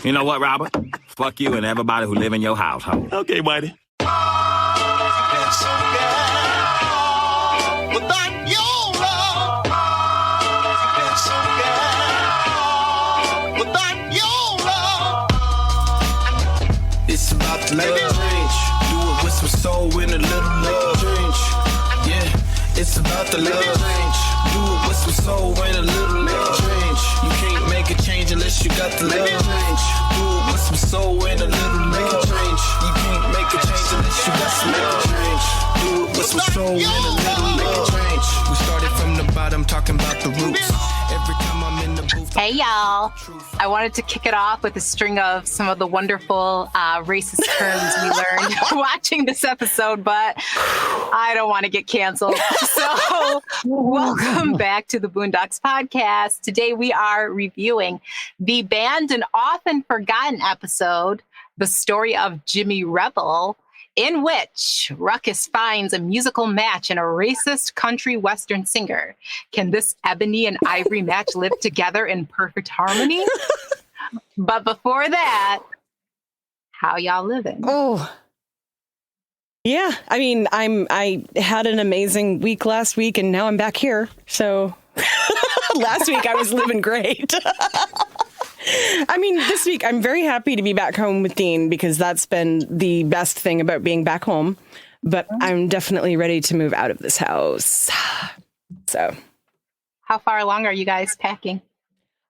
You know what, Robert? Fuck you and everybody who live in your household. Okay, buddy. It's about the love change. Do it with some soul and a little love change. Yeah, it's about the love change. Do it with some soul and a little love change. You can't make a change unless you got the love change. Do it with some soul and a little love change. You can't make a change unless you got some love change. Do it with some soul and a little love change. We started from the bottom, talking about the roots. Every time I'm in the booth. Hey, y'all. I wanted to kick it off with a string of some of the wonderful racist terms we learned watching this episode, but I don't want to get canceled. So welcome back to the Boondocks Podcast. Today we are reviewing the banned and often forgotten episode, The Story of Jimmy Rebel, in which Ruckus finds a musical match in a racist country western singer. Can this ebony and ivory match live together in perfect harmony? But before that, how y'all living? Oh, yeah. I mean, I had an amazing week last week, and now I'm back here. So last week I was living great. I mean, this week, I'm very happy to be back home with Dean because that's been the best thing about being back home. But I'm definitely ready to move out of this house. So. How far along are you guys packing?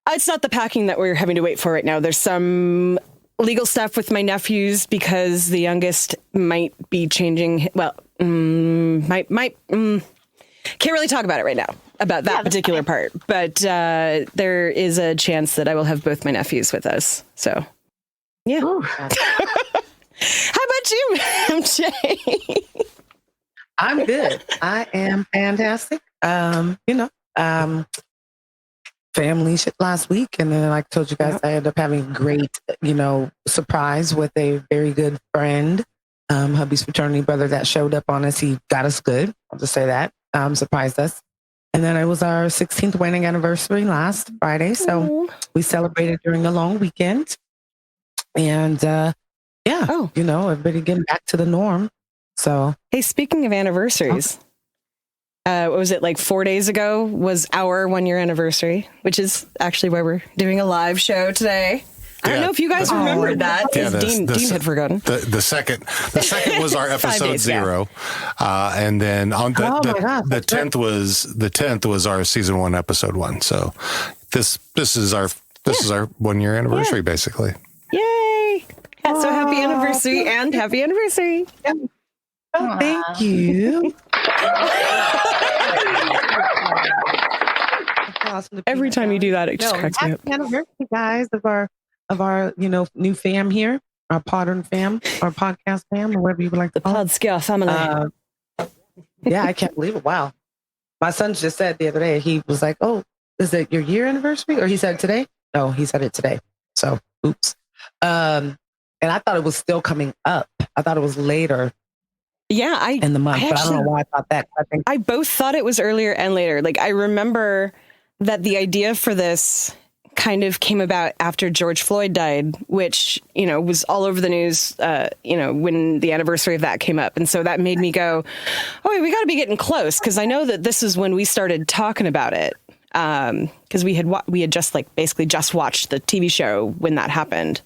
It's not the packing that we're having to wait for right now. There's some legal stuff with my nephews because the youngest might be changing. Well, can't really talk about it right now. About that particular part. But there is a chance that I will have both my nephews with us. So, yeah. How about you, MJ? I'm good. I am fantastic. Family shit last week. And then, like I told you guys, I ended up having a great, surprise with a very good friend, hubby's fraternity brother that showed up on us. He got us good. I'll just say that. Surprised us. And then it was our 16th wedding anniversary last Friday. So we celebrated during the long weekend. And everybody getting back to the norm. So, hey, speaking of anniversaries, what was it, like 4 days ago was our 1 year anniversary, which is actually why we're doing a live show today. I don't know if you guys remembered that. Dean had forgotten. The second was our episode 0, and then on the 10th was our season 1 episode 1. So this is our 1 year anniversary basically. Yay! Yeah, so happy anniversary and happy anniversary. Oh, thank you. Every time you do that, it just cracks me up. Happy anniversary, guys, of our new fam here, our Podern fam, our podcast fam, or whatever you would like to call it. Podscale family. Yeah, I can't believe it. Wow. My son just said the other day, he was like, oh, is it your year anniversary? Or he said it today? No, he said it today. So, oops. And I thought it was still coming up. I thought it was later. Yeah, in the month. But I don't know why I thought that. I both thought it was earlier and later. Like, I remember that the idea for this kind of came about after George Floyd died, which, was all over the news, when the anniversary of that came up. And so that made me go, oh, wait, we got to be getting close. Because I know that this is when we started talking about it. Because we had just basically just watched the TV show when that happened.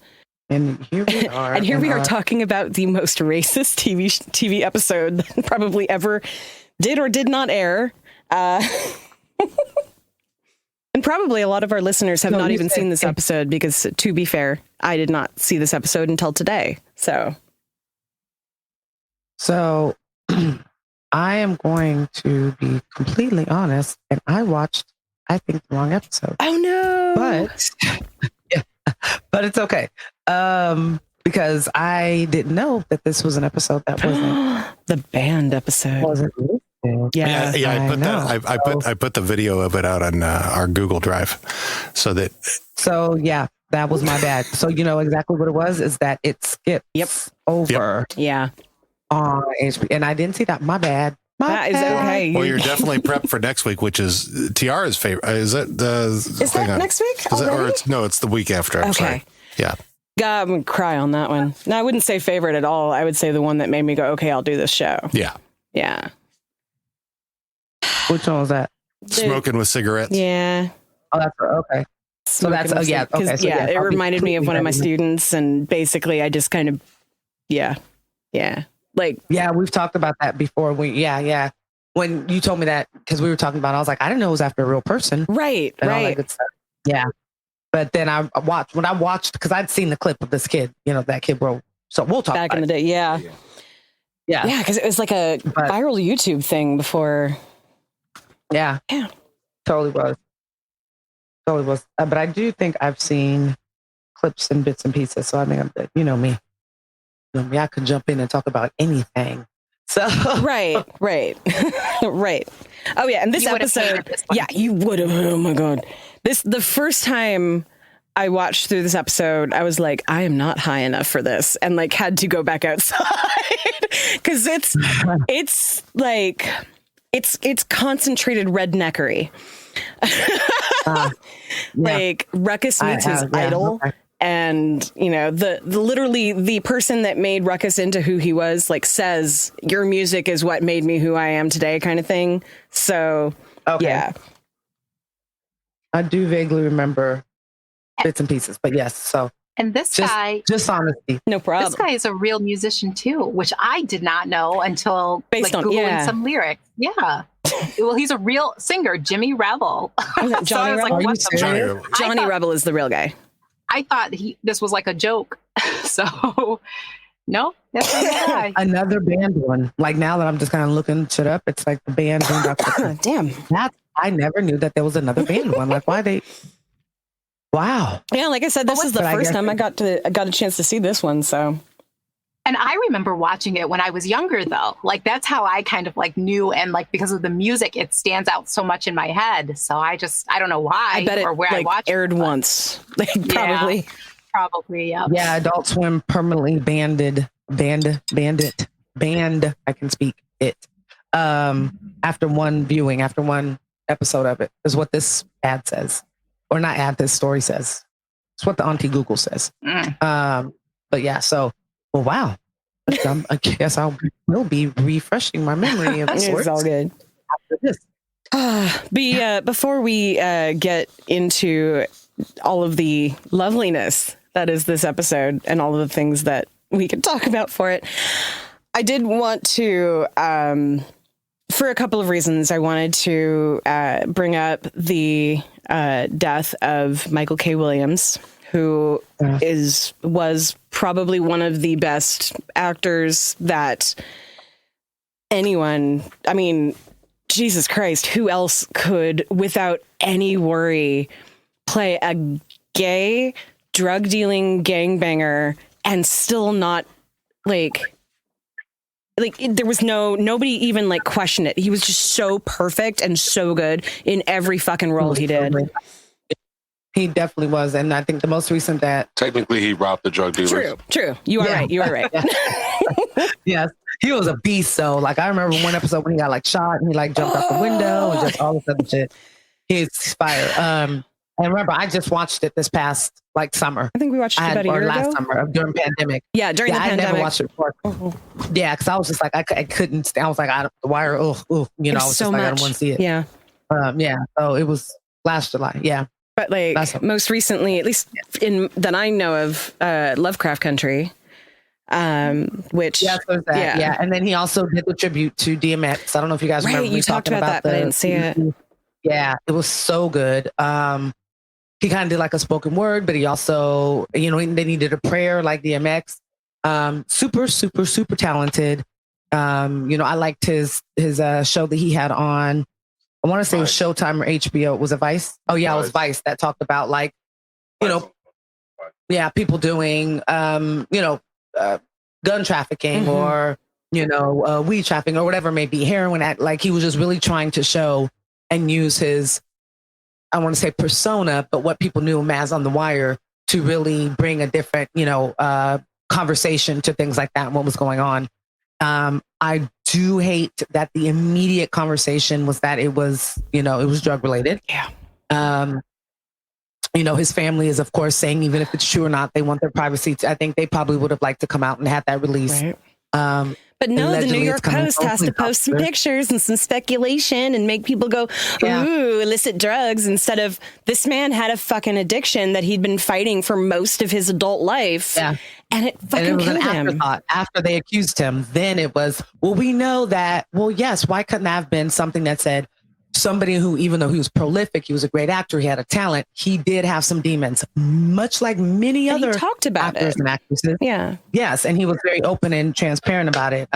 And here we are. And here we are talking about the most racist TV episode that probably ever did or did not air. And probably a lot of our listeners have not even seen this episode because, to be fair, I did not see this episode until today. So I am going to be completely honest, and I watched, I think, the wrong episode. Oh, no. But it's okay. Because I didn't know that this was an episode that wasn't the band episode. Wasn't Yeah, I put the video of it out on our Google Drive, so that was my bad. So you know exactly what it was, is that it skips over on HBO, and I didn't see that. My bad. That is okay. Well, you're definitely prepped for next week, which is Tiara's favorite. Is it that next week? Is it, or it's the week after. I'm sorry. Yeah. God, I'm gonna cry on that one. No, I wouldn't say favorite at all. I would say the one that made me go, okay, I'll do this show. Yeah. Yeah. Which one was that? Smoking with cigarettes. Yeah. Oh, that's okay. So that's yeah. Okay. So yeah, it reminded me of one of my students, and basically, I just kind of, yeah. Like, yeah, we've talked about that before. When you told me that, because we were talking about it, I was like, I didn't know it was after a real person. Right. And all that good stuff. Yeah. But then I watched, because I'd seen the clip of this kid, that kid wrote. So we'll talk back in the day. Yeah. Yeah. Because it was like a viral YouTube thing before. Yeah. Totally was. But I do think I've seen clips and bits and pieces. So I think I'm good. You know me. I could jump in and talk about anything. So right. Right. Oh yeah. And this episode, you would have. Oh my God. The first time I watched through this episode, I was like, I am not high enough for this, and like had to go back outside because it's like it's concentrated redneckery. Like Ruckus meets his idol. Okay. And, the literally the person that made Ruckus into who he was, like, says, your music is what made me who I am today, kind of thing. So, yeah. I do vaguely remember bits and pieces, but yes. So, and this guy, just honesty, no problem. This guy is a real musician too, which I did not know until Googling some lyrics. Yeah. Well, he's a real singer, Jimmy Rebel. Johnny Rebel? Johnny Rebel is the real guy. I thought this was like a joke. So, no, that's not the guy. Another band one. Like now that I'm just kind of looking shit up, it's like the band. Damn. I never knew that there was another band one. Like why they? Wow. Yeah, like I said, this is the first time I got a chance to see this one. So. And I remember watching it when I was younger, though. Like, that's how I kind of like knew. And like, because of the music, it stands out so much in my head. So I don't know why I bet or where I watched aired it. once. Probably. Yeah. Yeah. Adult Swim permanently banned, I can speak it. After one viewing, after one episode of it is what this ad says, or not ad, this story says. It's what the Auntie Google says. But yeah, so. Well, wow. I guess will be refreshing my memory of this. It's all good. After this. Before we get into all of the loveliness that is this episode and all of the things that we could talk about for it, I did want to, for a couple of reasons, I wanted to bring up the death of Michael K. Williams, who was probably one of the best actors that anyone, I mean, Jesus Christ, who else could, without any worry, play a gay, drug-dealing gangbanger and still not, like there was nobody even, like, questioned it. He was just so perfect and so good in every fucking role he did. He definitely was. And I think the most recent that... Technically, he robbed the drug dealers. True. You are right. Yes. He was a beast. So, like, I remember one episode when he got, like, shot and he, like, jumped out the window and just all this other shit. He's fire. And remember, I just watched it this past, like, summer. I think we watched it about a year ago. Last summer, during pandemic. Yeah, during the pandemic. I never watched it before. Yeah, because I was just like, I couldn't stay. I was like, The Wire, I was so just like, I don't want to see it. Yeah. So it was last July. Yeah. But like most recently, at least that I know of, Lovecraft Country, which and then he also did the tribute to DMX. I don't know if you guys remember. You talked about that, but I didn't see it. Yeah, it was so good. He kind of did like a spoken word, but he also, they needed a prayer like DMX. Super, super, super talented. I liked his show that he had on. I want to say it was Showtime or HBO. Was it Vice? Oh yeah, it was Vice that talked about like, people doing, gun trafficking or, weed trafficking or whatever it may be, heroin. Like he was just really trying to show and use his, I want to say persona, but what people knew him as on The Wire to really bring a different, conversation to things like that and what was going on. I do hate that the immediate conversation was that it was, it was drug related. Yeah. You know, his family is, of course, saying even if it's true or not, they want their privacy. I think they probably would have liked to come out and had that release. Right. But no, the New York Post has to post some pictures and some speculation and make people go, ooh, illicit drugs, instead of this man had a fucking addiction that he'd been fighting for most of his adult life. Yeah. And it fucking killed him. After they accused him, then it was, well, we know that, well, yes, why couldn't that have been something that said, somebody who, even though he was prolific, he was a great actor, he had a talent, he did have some demons, much like many other talked about actors and actresses. Yeah. Yes. And he was very open and transparent about it.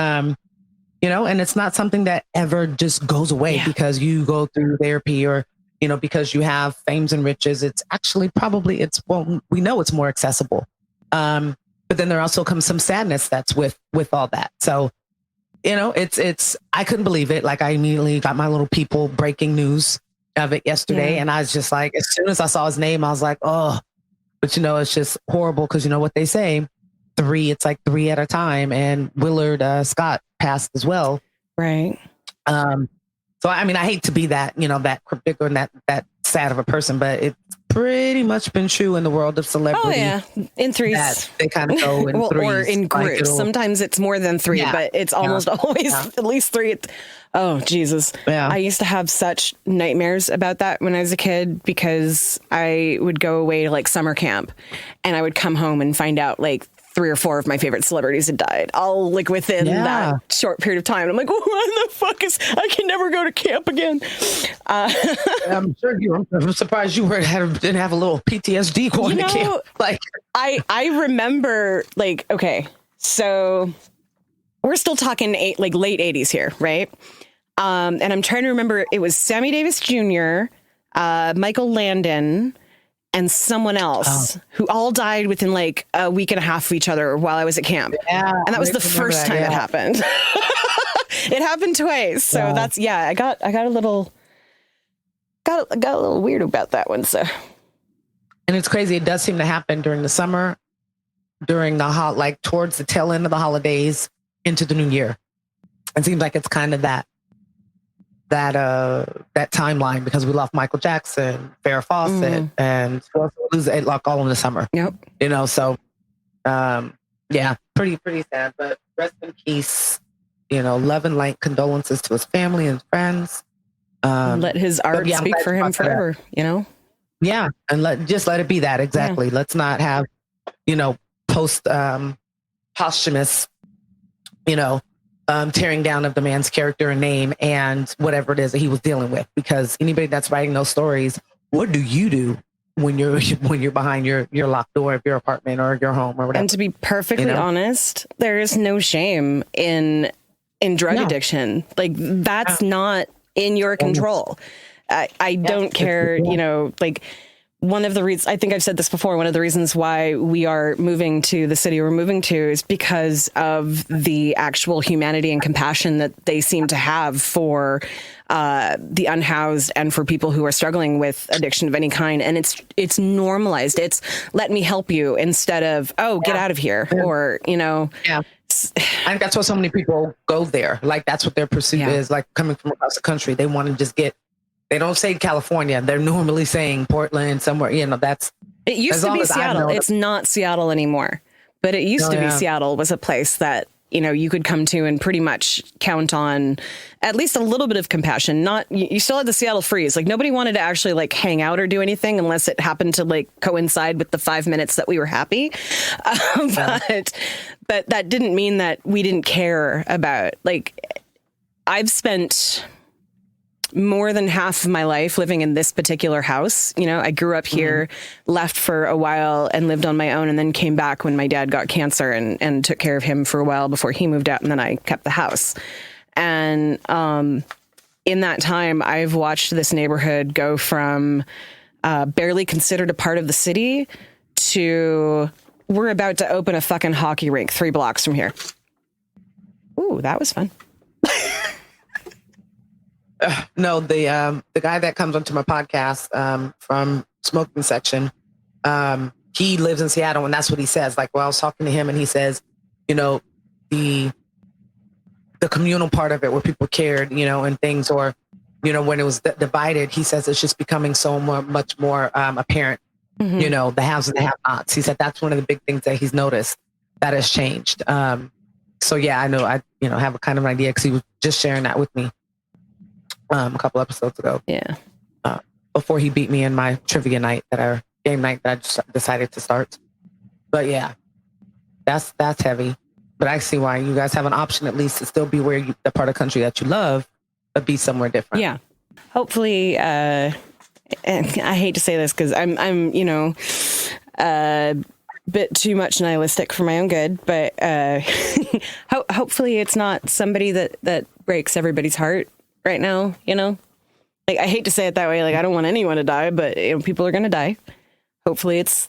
You know, and it's not something that ever just goes away because you go through therapy or, you know, because you have fames and riches. It's actually probably, we know it's more accessible. But then there also comes some sadness that's with all that. So, you know, it's, I couldn't believe it. Like, I immediately got my little People breaking news of it yesterday. And I was just like, as soon as I saw his name, I was like, oh, but you know, it's just horrible. Cause you know what they say, it's like 3 at a time. And Willard Scott passed as well. Right. So, I mean, I hate to be that, you know, that cryptic or that sad of a person, but it's pretty much been true in the world of celebrity. Oh, yeah. In threes. They kind of go in threes. Or in groups. Sometimes it's more than 3, but it's almost always at least 3. Oh, Jesus. Yeah. I used to have such nightmares about that when I was a kid because I would go away to like summer camp and I would come home and find out like 3 or 4 of my favorite celebrities had died, all like within that short period of time. And I'm like, what the fuck I can never go to camp again. I'm surprised you didn't have a little PTSD going to camp. Like, I remember, like, okay, so we're still talking late 80s here, right? And I'm trying to remember, it was Sammy Davis Jr., Michael Landon, and someone else who all died within like a week and a half of each other while I was at camp. Yeah, and that was the first time it happened. It happened twice. So that's, I got a little weird about that one. So, and it's crazy. It does seem to happen during the summer, during the towards the tail end of the holidays into the new year. It seems like it's kind of that timeline because we lost Michael Jackson, Farrah Fawcett, and we'll lose like all in the summer. Yep. You know, so pretty sad. But rest in peace. You know, love and light condolences to his family and friends. Let his art speak for him forever. That. You know. Yeah, and let it be that exactly. Yeah. Let's not have, you know, posthumous, you know. Tearing down of the man's character and name and whatever it is that he was dealing with. Because anybody that's writing those stories, what do you do when you're behind your locked door of your apartment or your home or whatever? And to be perfectly honest, there is no shame in drug addiction. Like, that's not in your control. I don't care, you know, like, one of the reasons, I think I've said this before, one of the reasons why we are moving to the city we're moving to is because of the actual humanity and compassion that they seem to have for the unhoused and for people who are struggling with addiction of any kind. And it's normalized. It's let me help you instead of, get out of here. Or, you know. Yeah. I think that's why so many people go there. Like, that's what their pursuit is, like coming from across the country. They want to just they don't say California. They're normally saying Portland, somewhere, you know, it used to be Seattle. It's not Seattle anymore, but it used to be Seattle was a place that, you know, you could come to and pretty much count on at least a little bit of compassion. You still had the Seattle freeze. Like, nobody wanted to actually like hang out or do anything unless it happened to like coincide with the 5 minutes that we were happy. But that didn't mean that we didn't care about, like, I've spent more than half of my life living in this particular house. You know, I grew up here, left for a while and lived on my own, and then came back when my dad got cancer and took care of him for a while before he moved out, and then I kept the house. And in that time, I've watched this neighborhood go from barely considered a part of the city to we're about to open a fucking hockey rink 3 blocks from here. Ooh, that was fun. No, the guy that comes onto my podcast from Smoking Section, he lives in Seattle, and that's what he says. Like, well, I was talking to him, and he says, you know, the communal part of it, where people cared, you know, and things, or, you know, when it was divided, he says it's just becoming so much more apparent you know, the haves and the have-nots. He said that's one of the big things that he's noticed that has changed. So yeah, I know I have a kind of an idea because he was just sharing that with me a couple episodes ago. Yeah. Before he beat me in my trivia night game night that I just decided to start. But yeah, that's heavy. But I see why you guys have an option at least to still be where the part of the country that you love, but be somewhere different. Yeah. Hopefully, and I hate to say this because I'm a bit too much nihilistic for my own good, but hopefully it's not somebody that breaks everybody's heart right now, you know? Like, I hate to say it that way. Like, I don't want anyone to die, but people are going to die. Hopefully it's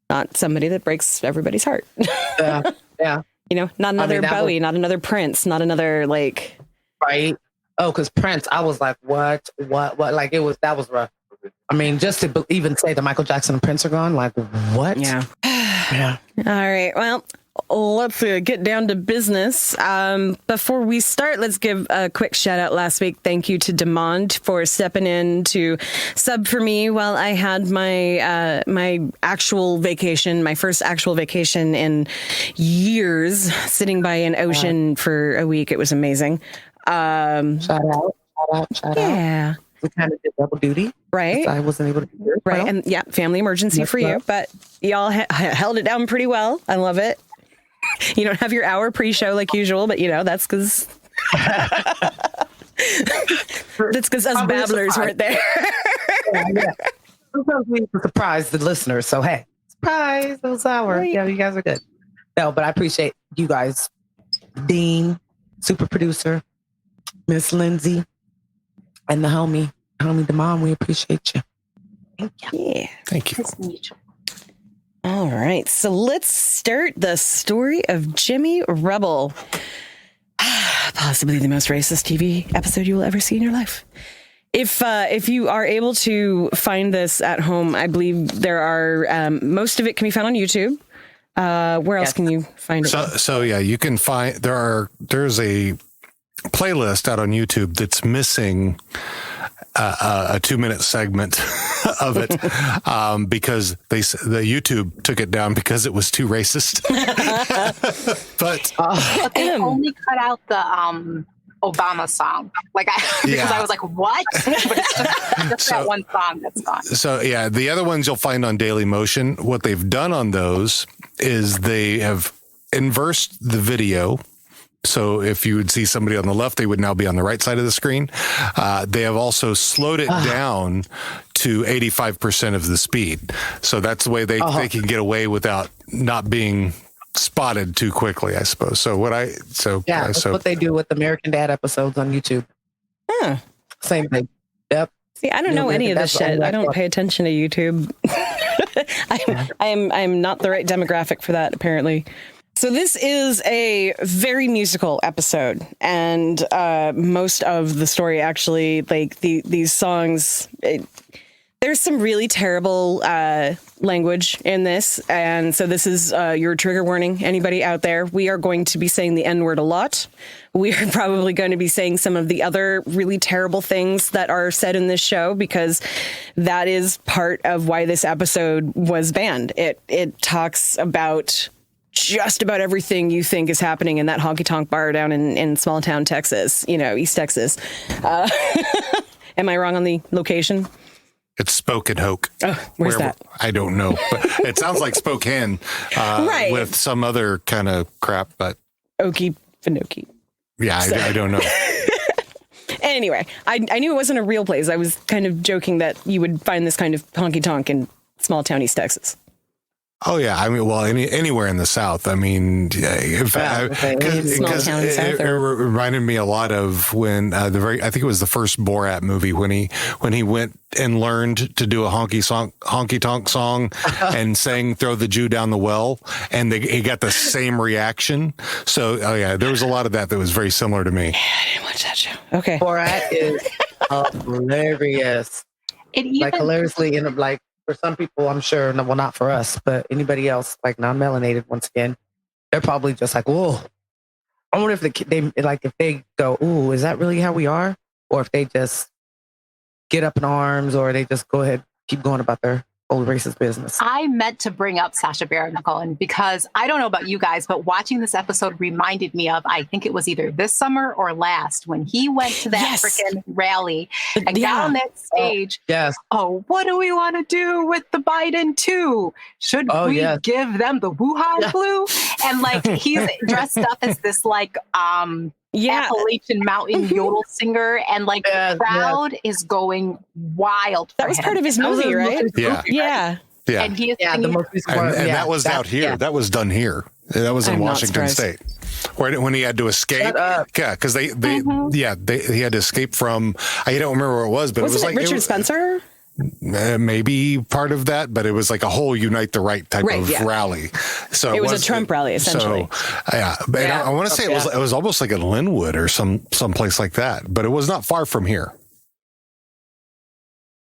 not somebody that breaks everybody's heart. Yeah. You know, not another Bowie, not another Prince, not another like... Right. Oh, because Prince, I was like, what? Like, that was rough. I mean, just to even say that Michael Jackson and Prince are gone, like, what? Yeah. Yeah. All right. Well, let's get down to business. Before we start, let's give a quick shout out last week. Thank you to Demond for stepping in to sub for me while I had my my actual vacation, my first actual vacation in years, sitting by an ocean for a week. It was amazing. Shout out. Yeah. We kind of did double duty. Right. I wasn't able to do it. Right. And yeah, family emergency for you, but y'all held it down pretty well. I love it. You don't have your hour pre-show like usual, but that's because us babblers weren't there. Yeah. Sometimes we surprise the listeners. So hey, surprise, those hours. Yeah, you guys are good. No, but I appreciate you guys, Dean, super producer, Miss Lindsay, and the homie Demond. We appreciate you. Thank you. Yeah, thank you. Nice to meet you. All right, so let's start the story of Jimmy Rebel. Possibly the most racist TV episode you will ever see in your life. If you are able to find this at home, I believe there are most of it can be found on YouTube. Where else can you find it? So yeah, you can find there's a playlist out on YouTube that's missing a 2-minute segment of it because the YouTube took it down because it was too racist. but they only cut out the Obama song, because I was like, what? But it's just that one song that's gone. So yeah, the other ones you'll find on Daily Motion. What they've done on those is they have inversed the video. So if you would see somebody on the left, they would now be on the right side of the screen. They have also slowed it down to 85% of the speed. So that's the way they can get away without not being spotted too quickly, I suppose. So that's what they do with American Dad episodes on YouTube. Same thing. Yep. See, I don't know any of this shit. I don't pay attention to YouTube. I'm not the right demographic for that, apparently. So this is a very musical episode, and most of the story actually, like these songs, there's some really terrible language in this, and so this is your trigger warning. Anybody out there, we are going to be saying the N-word a lot. We are probably going to be saying some of the other really terrible things that are said in this show, because that is part of why this episode was banned. It talks about just about everything you think is happening in that honky-tonk bar down in small town Texas, East Texas. Am I wrong on the location? It's Spokane Hoke. Oh, where's that? I don't know, but it sounds like Spokane right. With some other kind of crap, but... Okie Finoki. Yeah, I don't know. Anyway, I knew it wasn't a real place. I was kind of joking that you would find this kind of honky-tonk in small town East Texas. Oh yeah, I mean, well, anywhere in the South. I mean, because it reminded me a lot of when I think it was the first Borat movie when he went and learned to do a honky tonk song and sang "Throw the Jew Down the Well," and he got the same reaction. So, there was a lot of that was very similar to me. Yeah, I didn't watch that show. Okay, Borat is hilarious. Hilariously, and for some people, I'm sure, well, not for us, but anybody else, like non-melanated, once again, they're probably just like, whoa. I wonder if they go, ooh, is that really how we are? Or if they just get up in arms, or they just go ahead, keep going about their old racist business. I meant to bring up Sacha Baron Cohen because I don't know about you guys, but watching this episode reminded me of, I think it was either this summer or last, when he went to the African rally and got on that stage. What do we want to do with the Biden too? Should we give them the Wuhan flu? And like, he's dressed up as this like, Appalachian Mountain yodel singer, and like the crowd is going wild. That was part of his movie, right? Yeah. And he is and that was out here. That was done here. That was in Washington State, when he had to escape. Yeah, because he had to escape from. I don't remember where it was, but it was like Richard Spencer. Maybe part of that, but it was like a whole unite the right type of rally. So it was a Trump rally essentially. So, I want to say it was almost like in Linwood or some place like that, but it was not far from here.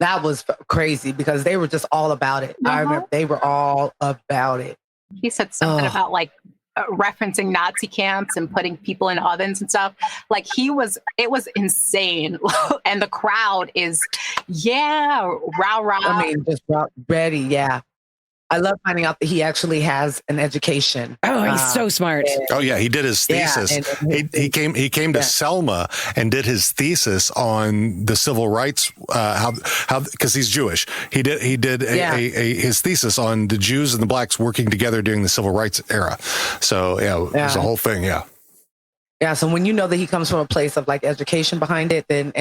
That was crazy because they were just all about it. I remember they were all about it. He said something about like referencing Nazi camps and putting people in ovens and stuff. Like it was insane. And the crowd is, rah, rah. I mean, just ready. Yeah. I love finding out that he actually has an education. Oh, he's so smart. He did his thesis. He came to Selma and did his thesis on the civil rights. How because he's Jewish. He did his thesis on the Jews and the blacks working together during the civil rights era. So it was a whole thing. Yeah. So when you know that he comes from a place of like education behind it, then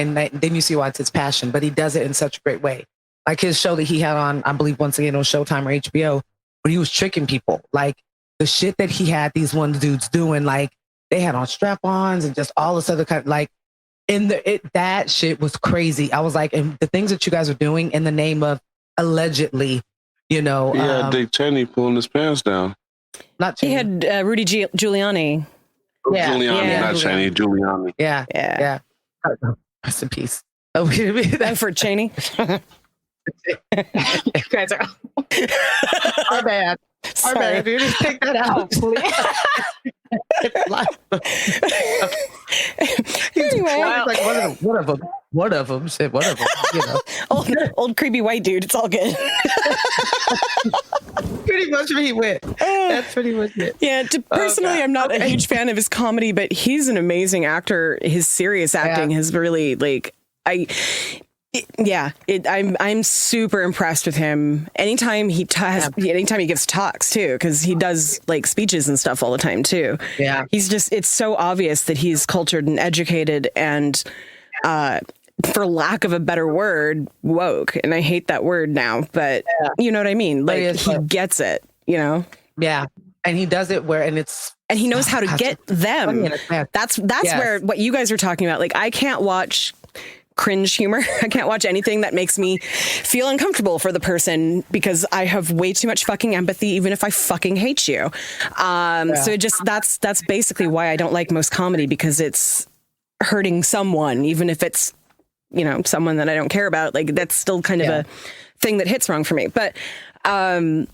you see why it's his passion. But he does it in such a great way. Like his show that he had on, I believe once again on Showtime or HBO, where he was tricking people. Like the shit that he had these one dudes doing, like they had on strap-ons and just all this other kind, like that shit was crazy. I was like, and the things that you guys are doing in the name of allegedly, Yeah, Dick Cheney pulling his pants down. Not Cheney. He had Rudy Giuliani. Giuliani, not Cheney, Giuliani. Yeah. Rest in peace. For Cheney. You guys are our bad. Our bad, dude. Just take that out, please. Anyway, like one of them said one of them. Old creepy white dude. It's all good. Pretty much where he went. That's pretty much it. Yeah. Personally, I'm not a huge fan of his comedy, but he's an amazing actor. His serious acting has really I'm super impressed with him. Anytime he gives talks too, because he does like speeches and stuff all the time too. Yeah, it's so obvious that he's cultured and educated and, for lack of a better word, woke. And I hate that word now, but you know what I mean. Like he gets it. Yeah, and he does it and he knows how to get them. That's where what you guys are talking about. Like I can't watch cringe humor. I can't watch anything that makes me feel uncomfortable for the person because I have way too much fucking empathy, even if I fucking hate you. So that's basically why I don't like most comedy, because it's hurting someone, even if it's, someone that I don't care about. Like that's still kind of a thing that hits wrong for me. But I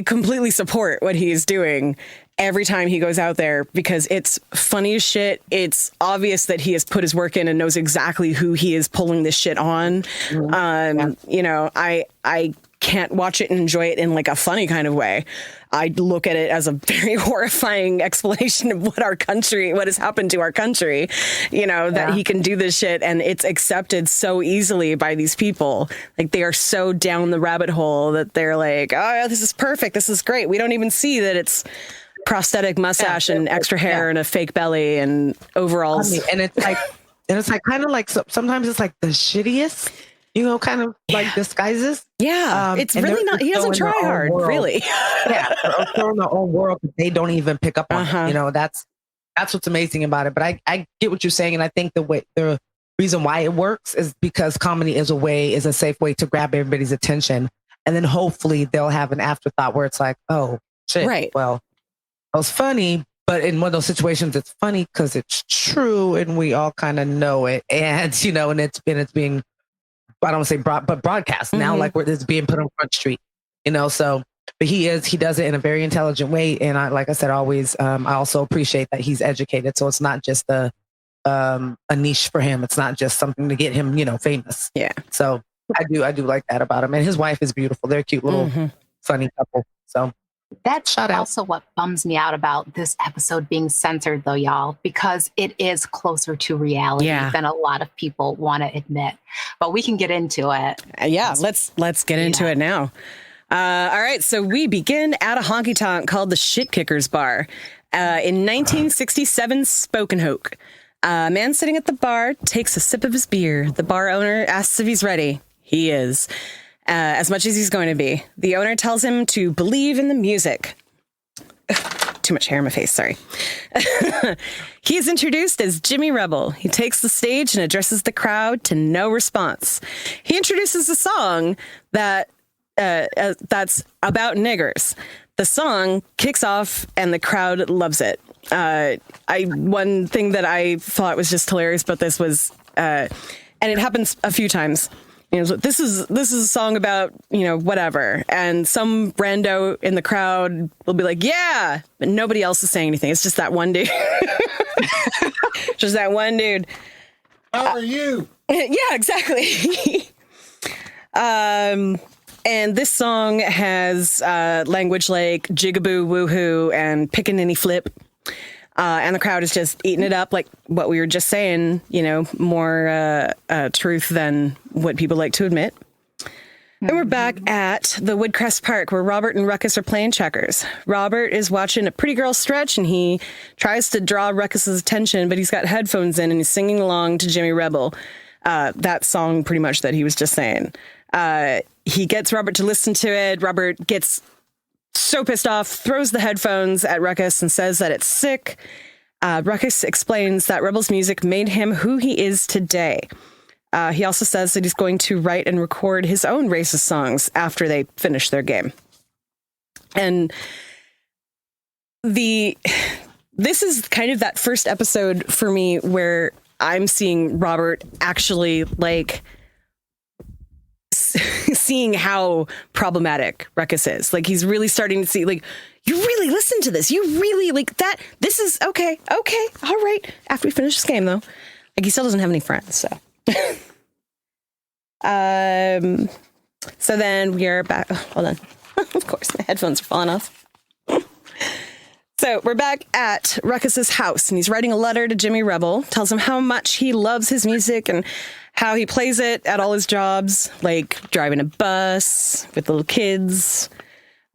completely support what he is doing every time he goes out there, because it's funny as shit. It's obvious that he has put his work in and knows exactly who he is pulling this shit on. I can't watch it and enjoy it in like a funny kind of way. I look at it as a very horrifying explanation of what has happened to our country, that he can do this shit and it's accepted so easily by these people. Like they are so down the rabbit hole that they're like, oh, this is perfect. This is great. We don't even see that it's prosthetic mustache and extra hair and a fake belly and overalls. And it's like kind of like sometimes it's like the shittiest, kind of like disguises. Yeah, it's really not. He doesn't try hard, really. They're in their own world that they don't even pick up on. That's what's amazing about it. But I get what you're saying, and I think the reason why it works is because comedy is a safe way to grab everybody's attention, and then hopefully they'll have an afterthought where it's like, oh shit, right? Well, it was funny, but in one of those situations, it's funny because it's true and we all kind of know it. And, and it's being, I don't want to say broadcast now, like where it's being put on Front Street, so, but he does it in a very intelligent way. And like I said, always, I also appreciate that he's educated. So it's not just a niche for him. It's not just something to get him, famous. Yeah. So I do like that about him. And his wife is beautiful. They're a cute little funny couple. So that's shout out. Also what bums me out about this episode being censored, though, y'all, because it is closer to reality than a lot of people want to admit. But we can get into it. Let's get into it now. All right, so we begin at a honky tonk called the Shit Kickers Bar in 1967 Spokenhoek. A man sitting at the bar takes a sip of his beer. The bar owner asks if he's ready. He is, as much as he's going to be. The owner tells him to believe in the music. Too much hair in my face, sorry. He's introduced as Jimmy Rebel. He takes the stage and addresses the crowd to no response. He introduces a song that's about niggers. The song kicks off and the crowd loves it. One thing that I thought was just hilarious about this was, and it happens a few times. You know, this is a song about, whatever. And some rando in the crowd will be like, yeah, but nobody else is saying anything. It's just that one dude. Just that one dude. How are you? Yeah, exactly. And this song has language like jigaboo, woohoo, and pickaninny flip. And the crowd is just eating it up, like what we were just saying, more truth than what people like to admit. And we're back at the Woodcrest Park where Robert and Ruckus are playing checkers. Robert is watching a pretty girl stretch and he tries to draw Ruckus's attention, but he's got headphones in and he's singing along to Jimmy Rebel. That song pretty much that he was just saying. He gets Robert to listen to it. Robert gets so pissed off, throws the headphones at Ruckus and says that it's sick. Ruckus explains that Rebel's music made him who he is today. He also says that he's going to write and record his own racist songs after they finish their game. And this is kind of that first episode for me where I'm seeing Robert actually seeing how problematic Ruckus is. Like, he's really starting to see, like, you really listen to this. You really like that. This is okay. All right. After we finish this game, though, like, he still doesn't have any friends. So, so then we are back. Oh, hold on. Of course, my headphones are falling off. So we're back at Ruckus's house, and he's writing a letter to Jimmy Rebel, tells him how much he loves his music and how he plays it at all his jobs, like driving a bus with little kids.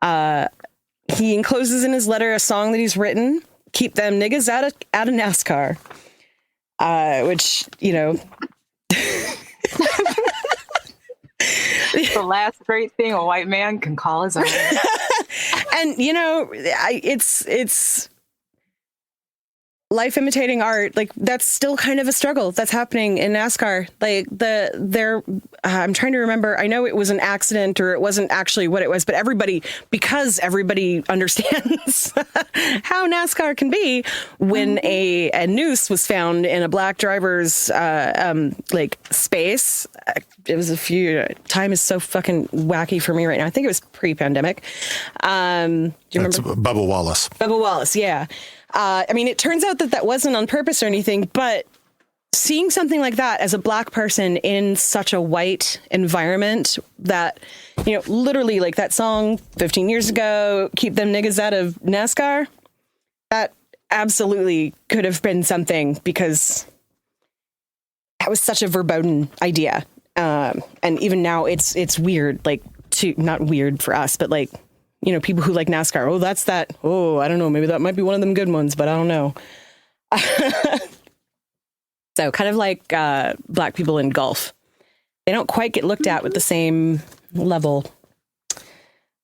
He encloses in his letter a song that he's written, "Keep Them Niggas Out of NASCAR," which, the last great thing a white man can call his own. And, it's life imitating art. Like, that's still kind of a struggle that's happening in NASCAR. Like, I'm trying to remember, I know it was an accident or it wasn't actually what it was, but because everybody understands how NASCAR can be, when a noose was found in a black driver's space, it was time is so fucking wacky for me right now. I think it was pre-pandemic. Do you remember? Bubba Wallace. Bubba Wallace, yeah. It turns out that wasn't on purpose or anything, but seeing something like that as a black person in such a white environment that, literally like that song 15 years ago, "Keep Them Niggas Out of NASCAR," that absolutely could have been something, because that was such a verboten idea. And even now it's weird, not weird for us, but like, people who like NASCAR. Oh, that's that. Oh, I don't know. Maybe that might be one of them good ones, but I don't know. So kind of like black people in golf. They don't quite get looked at with the same level.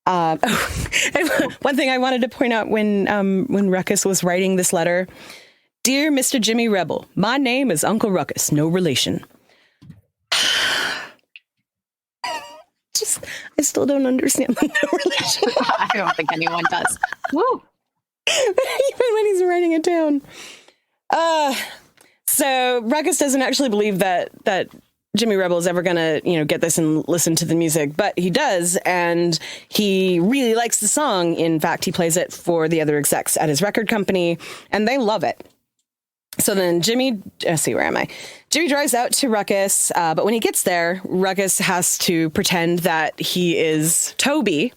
And one thing I wanted to point out when Ruckus was writing this letter: "Dear Mr. Jimmy Rebel, my name is Uncle Ruckus, no relation." I still don't understand the no relation. I don't think anyone does. Woo! Even when he's writing it down. So Ruckus doesn't actually believe that Jimmy Rebel is ever going to, get this and listen to the music, but he does, and he really likes the song. In fact, he plays it for the other execs at his record company, and they love it. So then Jimmy, where am I? Jimmy drives out to Ruckus, but when he gets there, Ruckus has to pretend that he is Toby,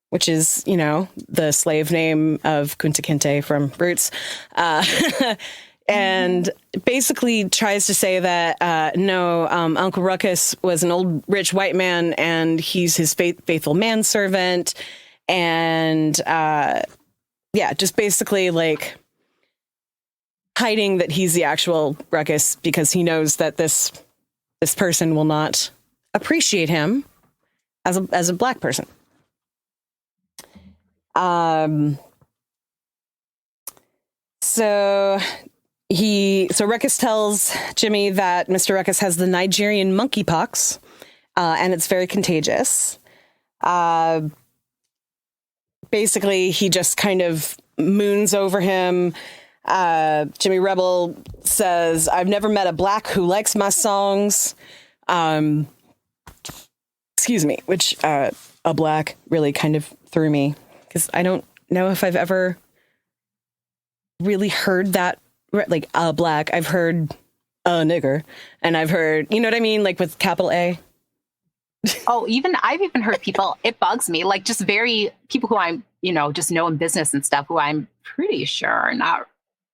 which is, the slave name of Kunta Kinte from Roots. And basically tries to say that, no, Uncle Ruckus was an old rich white man and he's his faithful manservant. And just basically like hiding that he's the actual Ruckus because he knows that this person will not appreciate him as a black person. So Ruckus tells Jimmy that Mr. Ruckus has the Nigerian monkeypox, and it's very contagious. Basically, he just kind of moons over him. Jimmy Rebel says, "I've never met a black who likes my songs." Excuse me, which a black really kind of threw me because I don't know if I've ever really heard that, like a black. I've heard a nigger, and I've heard, you know what I mean, like with capital A. Oh, I've even heard people, it bugs me, like just people who I'm, just know in business and stuff who I'm pretty sure are not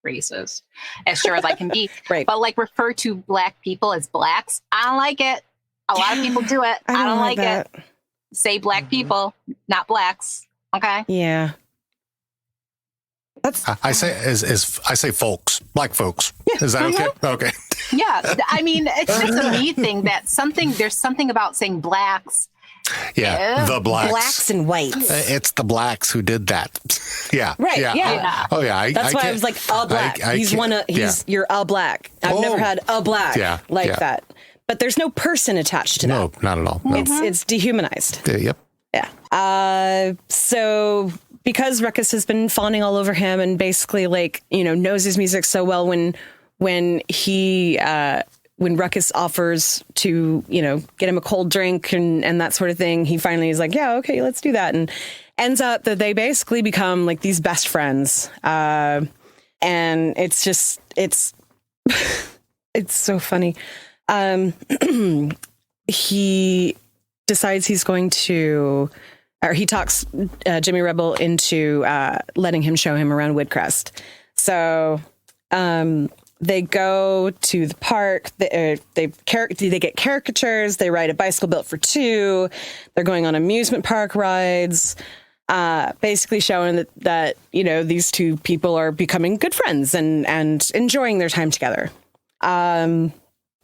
racist, as sure as I can be. Right. But like refer to black people as blacks. I don't like it. A lot of people do it. I don't like it. Say black people, not blacks. Okay. Yeah. I say folks, black folks. Yeah. Is that okay? Okay. Yeah. I mean, it's just a me thing that there's something about saying blacks. Yeah. The blacks. Blacks and whites. It's the blacks who did that. Yeah. Right. Yeah. Oh yeah. That's why I was like, a black. You're a black. I've never had a black that. But there's no person attached to that. No, not at all. No. It's dehumanized. Yep. Yeah. So because Ruckus has been fawning all over him and basically like, knows his music so well when Ruckus offers to, get him a cold drink and that sort of thing, he finally is like, yeah, okay, let's do that. And ends up that they basically become like these best friends. And it's just, it's so funny. He decides he's going to, or he talks Jimmy Rebel into letting him show him around Woodcrest. So they go to the park. They get caricatures. They ride a bicycle built for two. They're going on amusement park rides, basically showing that these two people are becoming good friends and enjoying their time together. And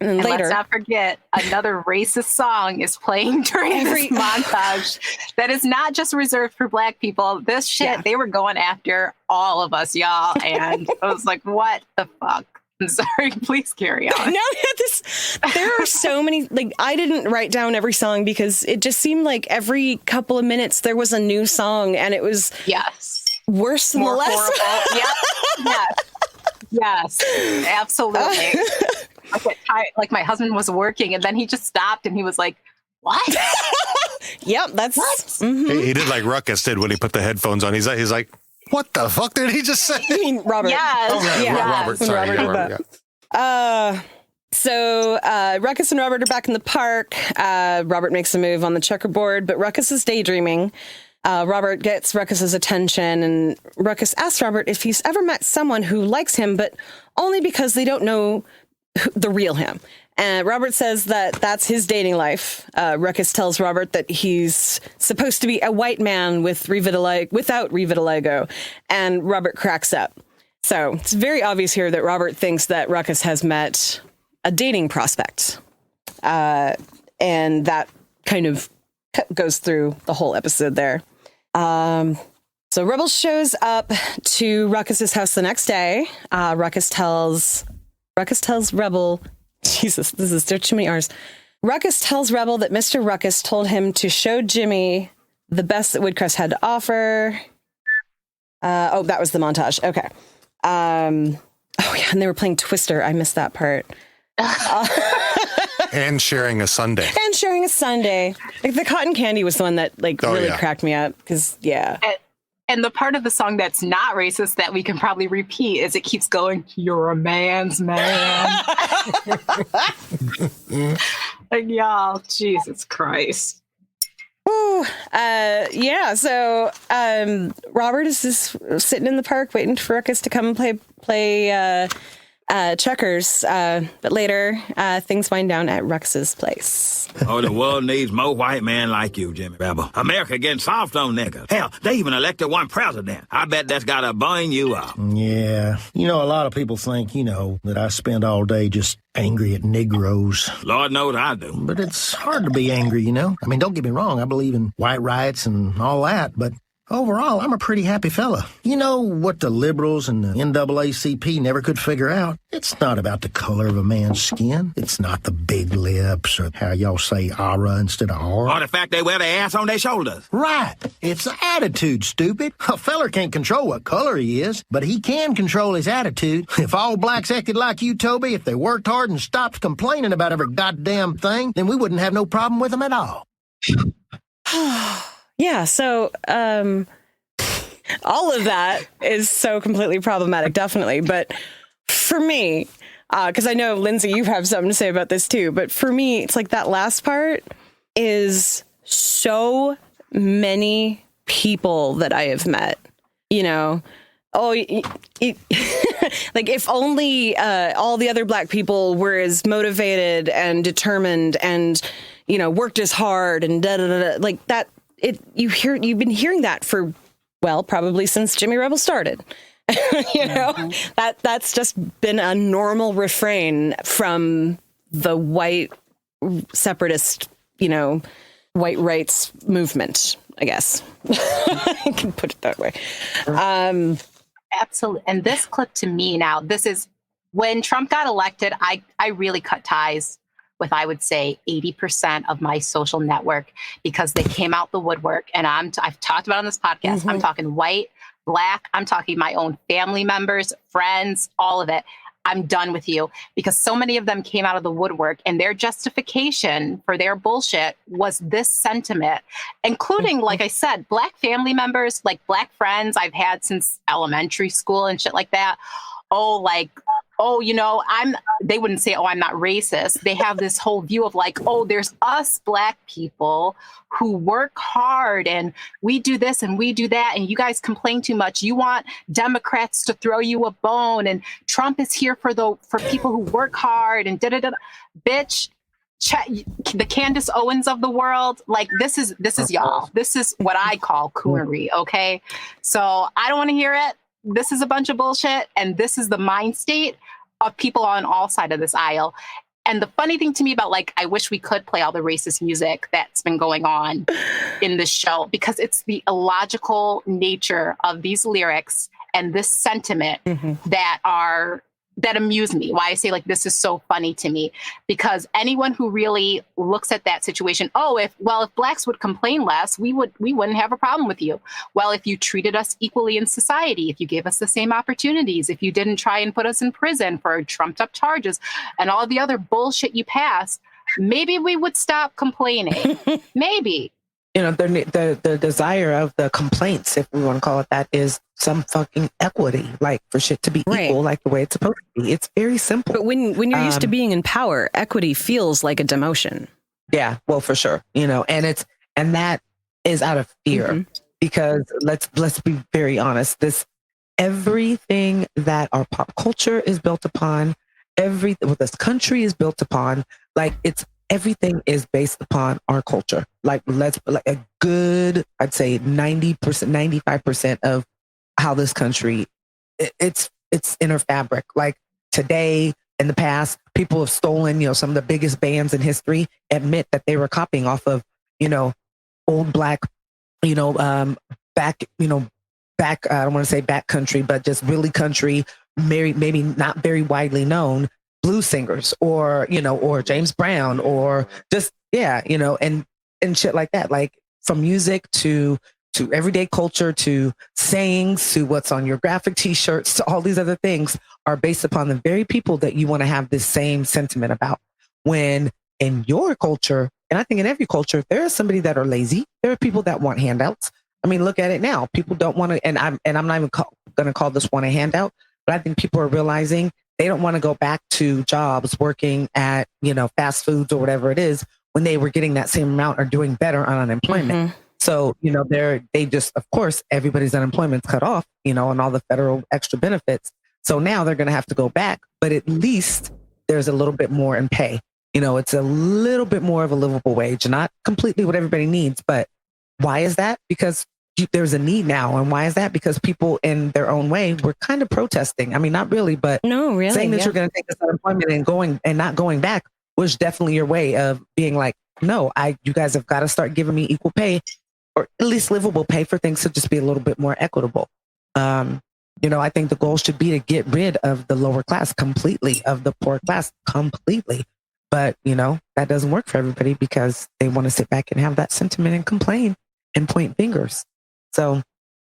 later, let's not forget, another racist song is playing during this montage that is not just reserved for black people. This shit, they were going after all of us, y'all. And I was like, what the fuck? I'm sorry, please carry on. There are so many, like, I didn't write down every song because it just seemed like every couple of minutes there was a new song and it was worse than the last. Yes, absolutely. Like my husband was working and then he just stopped and he was like, what? Yep, that's what? Mm-hmm. He did like Ruckus did when he put the headphones on. He's like, what the fuck did he just say? You mean Robert? Yes. Oh, yeah. Robert. Sorry, Robert. So Ruckus and Robert are back in the park. Robert makes a move on the checkerboard, but Ruckus is daydreaming. Robert gets Ruckus's attention, and Ruckus asks Robert if he's ever met someone who likes him, but only because they don't know the real him. And Robert says that that's his dating life. Ruckus tells Robert that he's supposed to be a white man without revitiligo, and Robert cracks up. So it's very obvious here that Robert thinks that Ruckus has met a dating prospect. And that kind of goes through the whole episode there. So Rebel shows up to Ruckus's house the next day. Ruckus tells Rebel, Jesus, there are too many R's. Ruckus tells Rebel that Mr. Ruckus told him to show Jimmy the best that Woodcrest had to offer. That was the montage. Okay. And they were playing Twister. I missed that part. And sharing a sundae. Like, the cotton candy was the one that really cracked me up because And the part of the song that's not racist that we can probably repeat is it keeps going, "You're a man's man." Like, y'all, Jesus Christ. Ooh, yeah. So Robert is just sitting in the park waiting for us to come and play checkers. But later, things wind down at Rux's place. Oh, the world needs more white men like you, Jimmy Rebel. America getting soft on niggas. Hell, they even elected one president. I bet that's gotta burn you up. Yeah. You know, a lot of people think, that I spend all day just angry at Negroes. Lord knows I do. But it's hard to be angry, I mean, don't get me wrong. I believe in white rights and all that, but overall, I'm a pretty happy fella. You know what the liberals and the NAACP never could figure out? It's not about the color of a man's skin. It's not the big lips or how y'all say aura instead of aura. Or the fact they wear their ass on their shoulders. Right. It's the attitude, stupid. A feller can't control what color he is, but he can control his attitude. If all blacks acted like you, Toby, if they worked hard and stopped complaining about every goddamn thing, then we wouldn't have no problem with them at all. Yeah, so all of that is so completely problematic, definitely. But for me, because I know, Lindsay, you have something to say about this too, but for me, it's like that last part is so many people that I have met, like if only all the other black people were as motivated and determined and, worked as hard and da-da-da-da, like that. You've been hearing that for, probably since Jimmy Rebel started. That's just been a normal refrain from the white separatist, white rights movement, I guess. I can put it that way. Absolutely. And this clip to me now, this is when Trump got elected, I really cut ties with, I would say, 80% of my social network because they came out the woodwork. And I've talked about on this podcast, I'm talking white, black, I'm talking my own family members, friends, all of it. I'm done with you because so many of them came out of the woodwork and their justification for their bullshit was this sentiment, including, like I said, black family members, like black friends I've had since elementary school and shit like that. They wouldn't say, I'm not racist. They have this whole view of like, there's us black people who work hard and we do this and we do that. And you guys complain too much. You want Democrats to throw you a bone and Trump is here for people who work hard and da-da-da. Bitch, the Candace Owens of the world. Like this is y'all. This is what I call coonery. Okay. So I don't want to hear it. This is a bunch of bullshit. And this is the mind state of people on all sides of this aisle. And the funny thing to me about, I wish we could play all the racist music that's been going on in this show, because it's the illogical nature of these lyrics and this sentiment that amuse me. Why I say this is so funny to me, because anyone who really looks at that situation, if blacks would complain less, we wouldn't have a problem with you. Well, if you treated us equally in society, if you gave us the same opportunities, if you didn't try and put us in prison for trumped up charges and all the other bullshit you passed, maybe we would stop complaining. Maybe. The desire of the complaints, if we want to call it that, is some fucking equity, for shit to be equal, like the way it's supposed to be. It's very simple. But when you're used to being in power, equity feels like a demotion. Yeah, well, for sure. And that is out of fear, because let's be very honest. Everything that our pop culture is built upon, what this country is built upon, everything is based upon our culture. A good, I'd say 90%, 95% of how this country, it's inner fabric. Today, in the past, people have stolen, some of the biggest bands in history admit that they were copying off of, old black, back, I don't want to say back country, but just really country, maybe not very widely known blues singers or James Brown or just, and shit like that. From music to everyday culture, to sayings, to what's on your graphic t-shirts, to all these other things are based upon the very people that you want to have this same sentiment about. When in your culture, and I think in every culture, there is somebody that are lazy. There are people that want handouts. I mean, look at it now. People don't want to, and I'm not even going to call this one a handout, but I think people are realizing they don't want to go back to jobs working at, fast foods or whatever it is when they were getting that same amount or doing better on unemployment. Mm-hmm. So, they just, of course, everybody's unemployment's cut off, and all the federal extra benefits. So now they're going to have to go back, but at least there's a little bit more in pay. It's a little bit more of a livable wage, not completely what everybody needs. But why is that? Because there's a need now. And why is that? Because people in their own way were kind of protesting. I mean, not really, but saying that you're going to take this unemployment and not going back was definitely your way of being like, no, you guys have got to start giving me equal pay, or at least livable pay, for things to just be a little bit more equitable. I think the goal should be to get rid of the lower class completely, of the poor class completely. But, that doesn't work for everybody because they want to sit back and have that sentiment and complain and point fingers. So,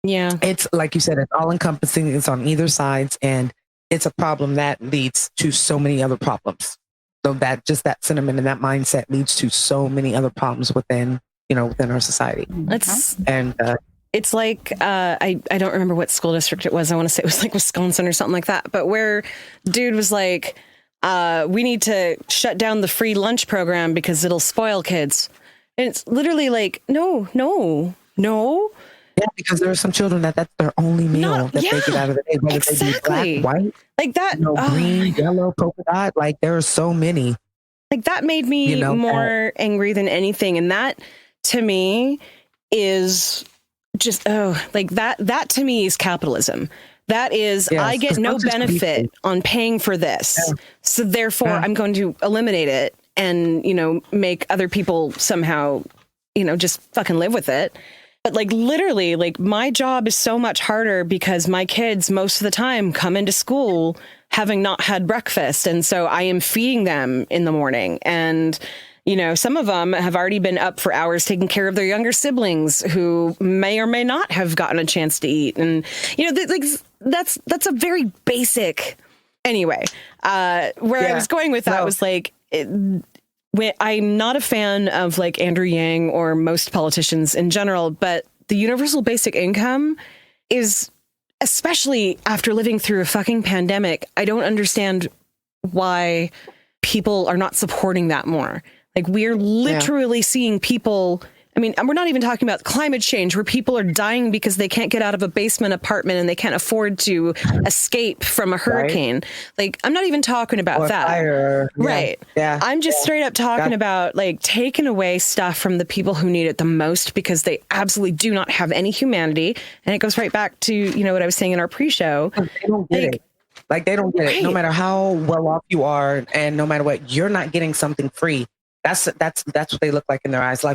yeah, it's like you said, it's all encompassing. It's on either sides. And it's a problem that leads to so many other problems. So that sentiment and that mindset leads to so many other problems within our society. It's like, I don't remember what school district it was. I want to say it was like Wisconsin or something like that. But where dude was like, we need to shut down the free lunch program because it'll spoil kids. And it's literally like, no. Yeah, because there are some children that's their only meal they get out of the day. Whether they be black, white, like that, green, yellow, polka dot. Like there are so many. Like that made me more angry than anything. And that to me is just, that to me is capitalism. That is, I get no benefit on paying for this. Yeah. So therefore I'm going to eliminate it and, make other people somehow, just fucking live with it. But literally, my job is so much harder because my kids most of the time come into school having not had breakfast. And so I am feeding them in the morning. And, some of them have already been up for hours taking care of their younger siblings who may or may not have gotten a chance to eat. And, that's a very basic. Anyway, where I was going with that was I'm not a fan of Andrew Yang or most politicians in general, but the universal basic income is, especially after living through a fucking pandemic, I don't understand why people are not supporting that more. We're literally seeing people. I mean, we're not even talking about climate change where people are dying because they can't get out of a basement apartment and they can't afford to escape from a hurricane. Right. I'm not even talking about that. Fire. Right. Yeah. I'm just straight up talking about taking away stuff from the people who need it the most because they absolutely do not have any humanity. And it goes right back to, what I was saying in our pre-show. They don't get it. They don't get it. No matter how well off you are and no matter what, you're not getting something free. That's what they look like in their eyes.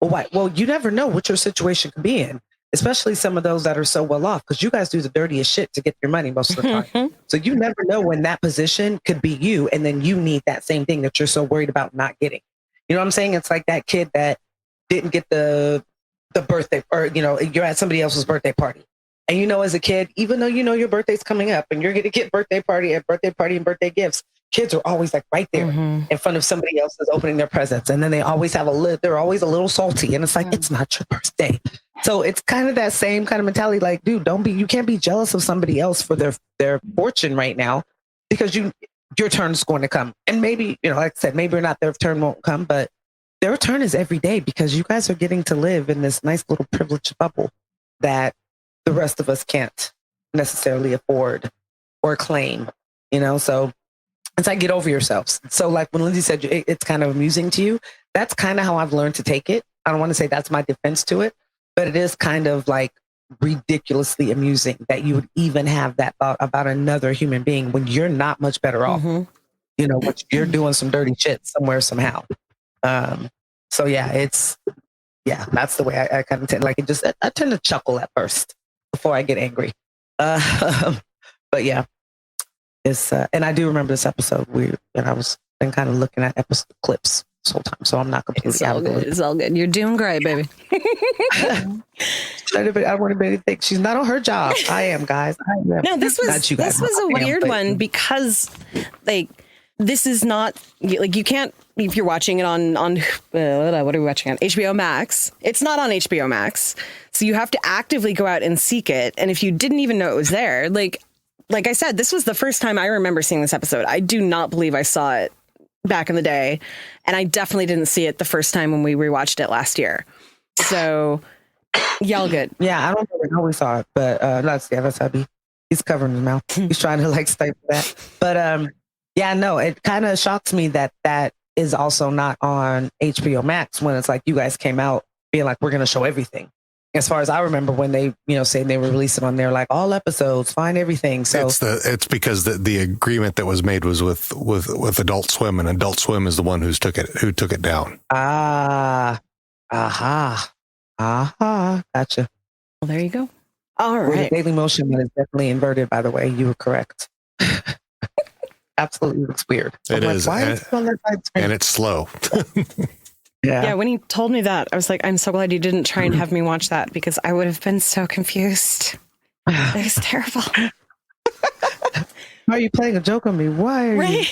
Well, you never know what your situation could be in, especially some of those that are so well off, because you guys do the dirtiest shit to get your money most of the time. So you never know when that position could be you, and then you need that same thing that you're so worried about not getting. You know what I'm saying? It's like that kid that didn't get the birthday, or you're at somebody else's birthday party, and as a kid, even though your birthday's coming up and you're going to get birthday party and birthday gifts, kids are always right there in front of somebody else that's opening their presents. And then they always they're always a little salty. And it's it's not your birthday. So it's kind of that same kind of mentality. Dude, you can't be jealous of somebody else for their fortune right now, because your turn is going to come. And maybe, like I said, maybe or not their turn won't come, but their turn is every day, because you guys are getting to live in this nice little privileged bubble that the rest of us can't necessarily afford or claim, so it's get over yourselves. So when Lindsay said it's kind of amusing to you, that's kind of how I've learned to take it. I don't want to say that's my defense to it, but it is kind of ridiculously amusing that you would even have that thought about another human being when you're not much better off. But you're doing some dirty shit somewhere, somehow. So that's the way I kind of tend, I tend to chuckle at first before I get angry. But yeah. And I do remember this episode and I was been kind of looking at episode clips this whole time, so I'm not completely out of it. It's all good. You're doing great, baby. I want everybody to think she's not on her job. I am, guys. No, this was a weird one because this is not like, you can't, if you're watching it on what are we watching on HBO Max? It's not on HBO Max. So you have to actively go out and seek it. And if you didn't even know it was there, like I said, this was the first time I remember seeing this episode. I do not believe I saw it back in the day. And I definitely didn't see it the first time when we rewatched it last year. So y'all good. Yeah, I don't know how we saw it, but that's hubby. He's covering his mouth. He's trying to like stifle that. But yeah, no, it kind of shocks me that is also not on HBO Max when it's like you guys came out being like, we're going to show everything. As far as I remember when they, saying they were releasing on there, like all episodes, find everything. So it's because the agreement that was made was with Adult Swim, and Adult Swim is the one who took it down. Gotcha. Well, there you go. All right. Well, the Daily Motion one is definitely inverted, by the way. You were correct. Absolutely looks weird. It is. Why is it on that side screen? And it's slow. Yeah, when he told me that, I was like, I'm so glad you didn't try and have me watch that because I would have been so confused. It was terrible. Why are you playing a joke on me? Why are you?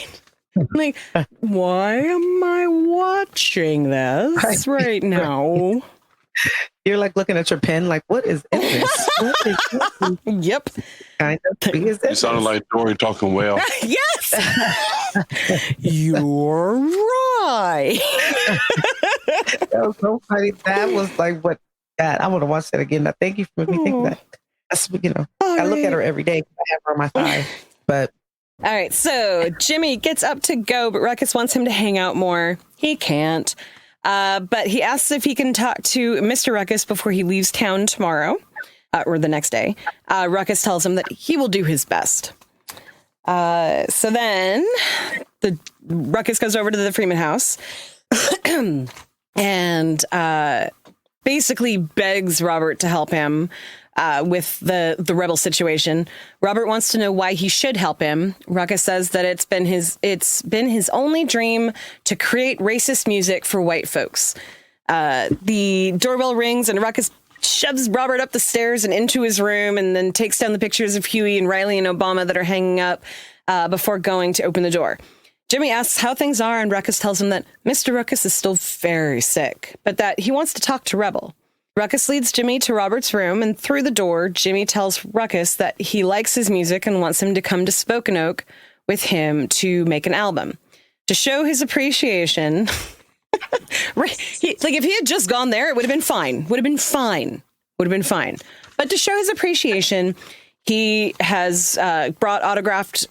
Like, why am I watching this right now? You're like looking at your pen, like, what is in this? What is this? Yep. Kind of. You sounded like Dory talking well. Yes. You're right. That was so funny. That was like, what? God, I want to watch that again. Now, thank you for making me think of that. That's, I look at her every day. I have her on my thigh. But all right, so Jimmy gets up to go, but Ruckus wants him to hang out more. He can't. But he asks if he can talk to Mr. Ruckus before he leaves town tomorrow or the next day. Ruckus tells him that he will do his best. So then the Ruckus goes over to the Freeman house and basically begs Robert to help him with the rebel situation. Robert wants to know why he should help him. Ruckus says that it's been his only dream to create racist music for white folks. The doorbell rings and Ruckus shoves Robert up the stairs and into his room and then takes down the pictures of Huey and Riley and Obama that are hanging up before going to open the door. Jimmy asks how things are and Ruckus tells him that Mr. Ruckus is still very sick, but that he wants to talk to Rebel. Ruckus leads Jimmy to Robert's room, and through the door, Jimmy tells Ruckus that he likes his music and wants him to come to Spoken Oak with him to make an album. To show his appreciation, if he had just gone there, it would have been fine. But to show his appreciation, he has brought autographed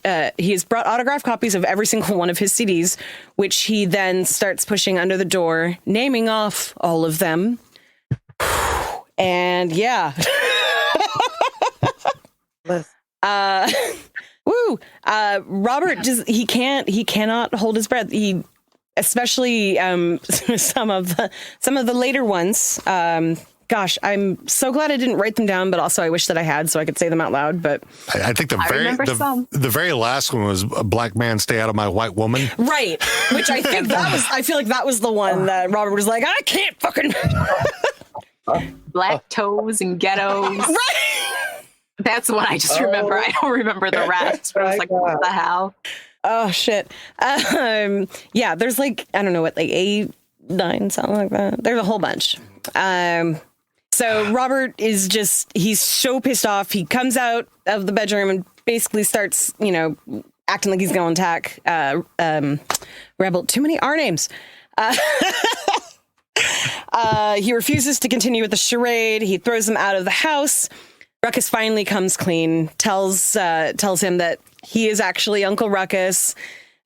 copies of every single one of his CDs, which he then starts pushing under the door, naming off all of them. And yeah. Robert just he cannot hold his breath. He especially some of the later ones. Gosh, I'm so glad I didn't write them down, but also I wish that I had so I could say them out loud. But I think the very last one was "A Black Man Stay Out of My White Woman." Right. Which I think I feel like that was the one that Robert was like, I can't fucking Black toes and ghettos. Right. That's what I just remember. I don't remember the rest. I was like, what the hell? Oh shit. Yeah, there's like, I don't know what, like 8, 9, something like that. There's a whole bunch. So Robert is he's so pissed off. He comes out of the bedroom and basically starts, acting like he's going to attack Rebel. Too many R names. He refuses to continue with the charade. He throws him out of the house. Ruckus finally comes clean, tells him that he is actually Uncle Ruckus.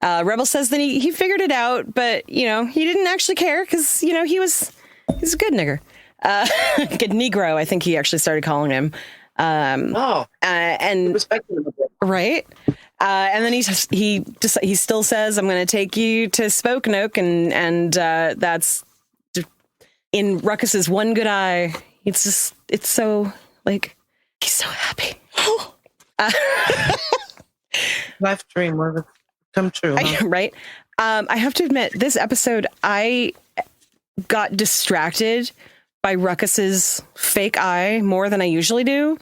Rebel says that he figured it out, but, he didn't actually care because, he's a good nigger. Good Negro, I think he actually started calling him. And respecting him a bit. Right. And then he still says, I'm going to take you to Spoken Oak. And that's in Ruckus's one good eye. It's so like, he's so happy. Life dream will come true. Huh? Right. I have to admit, this episode, I got distracted by Ruckus's fake eye more than I usually do.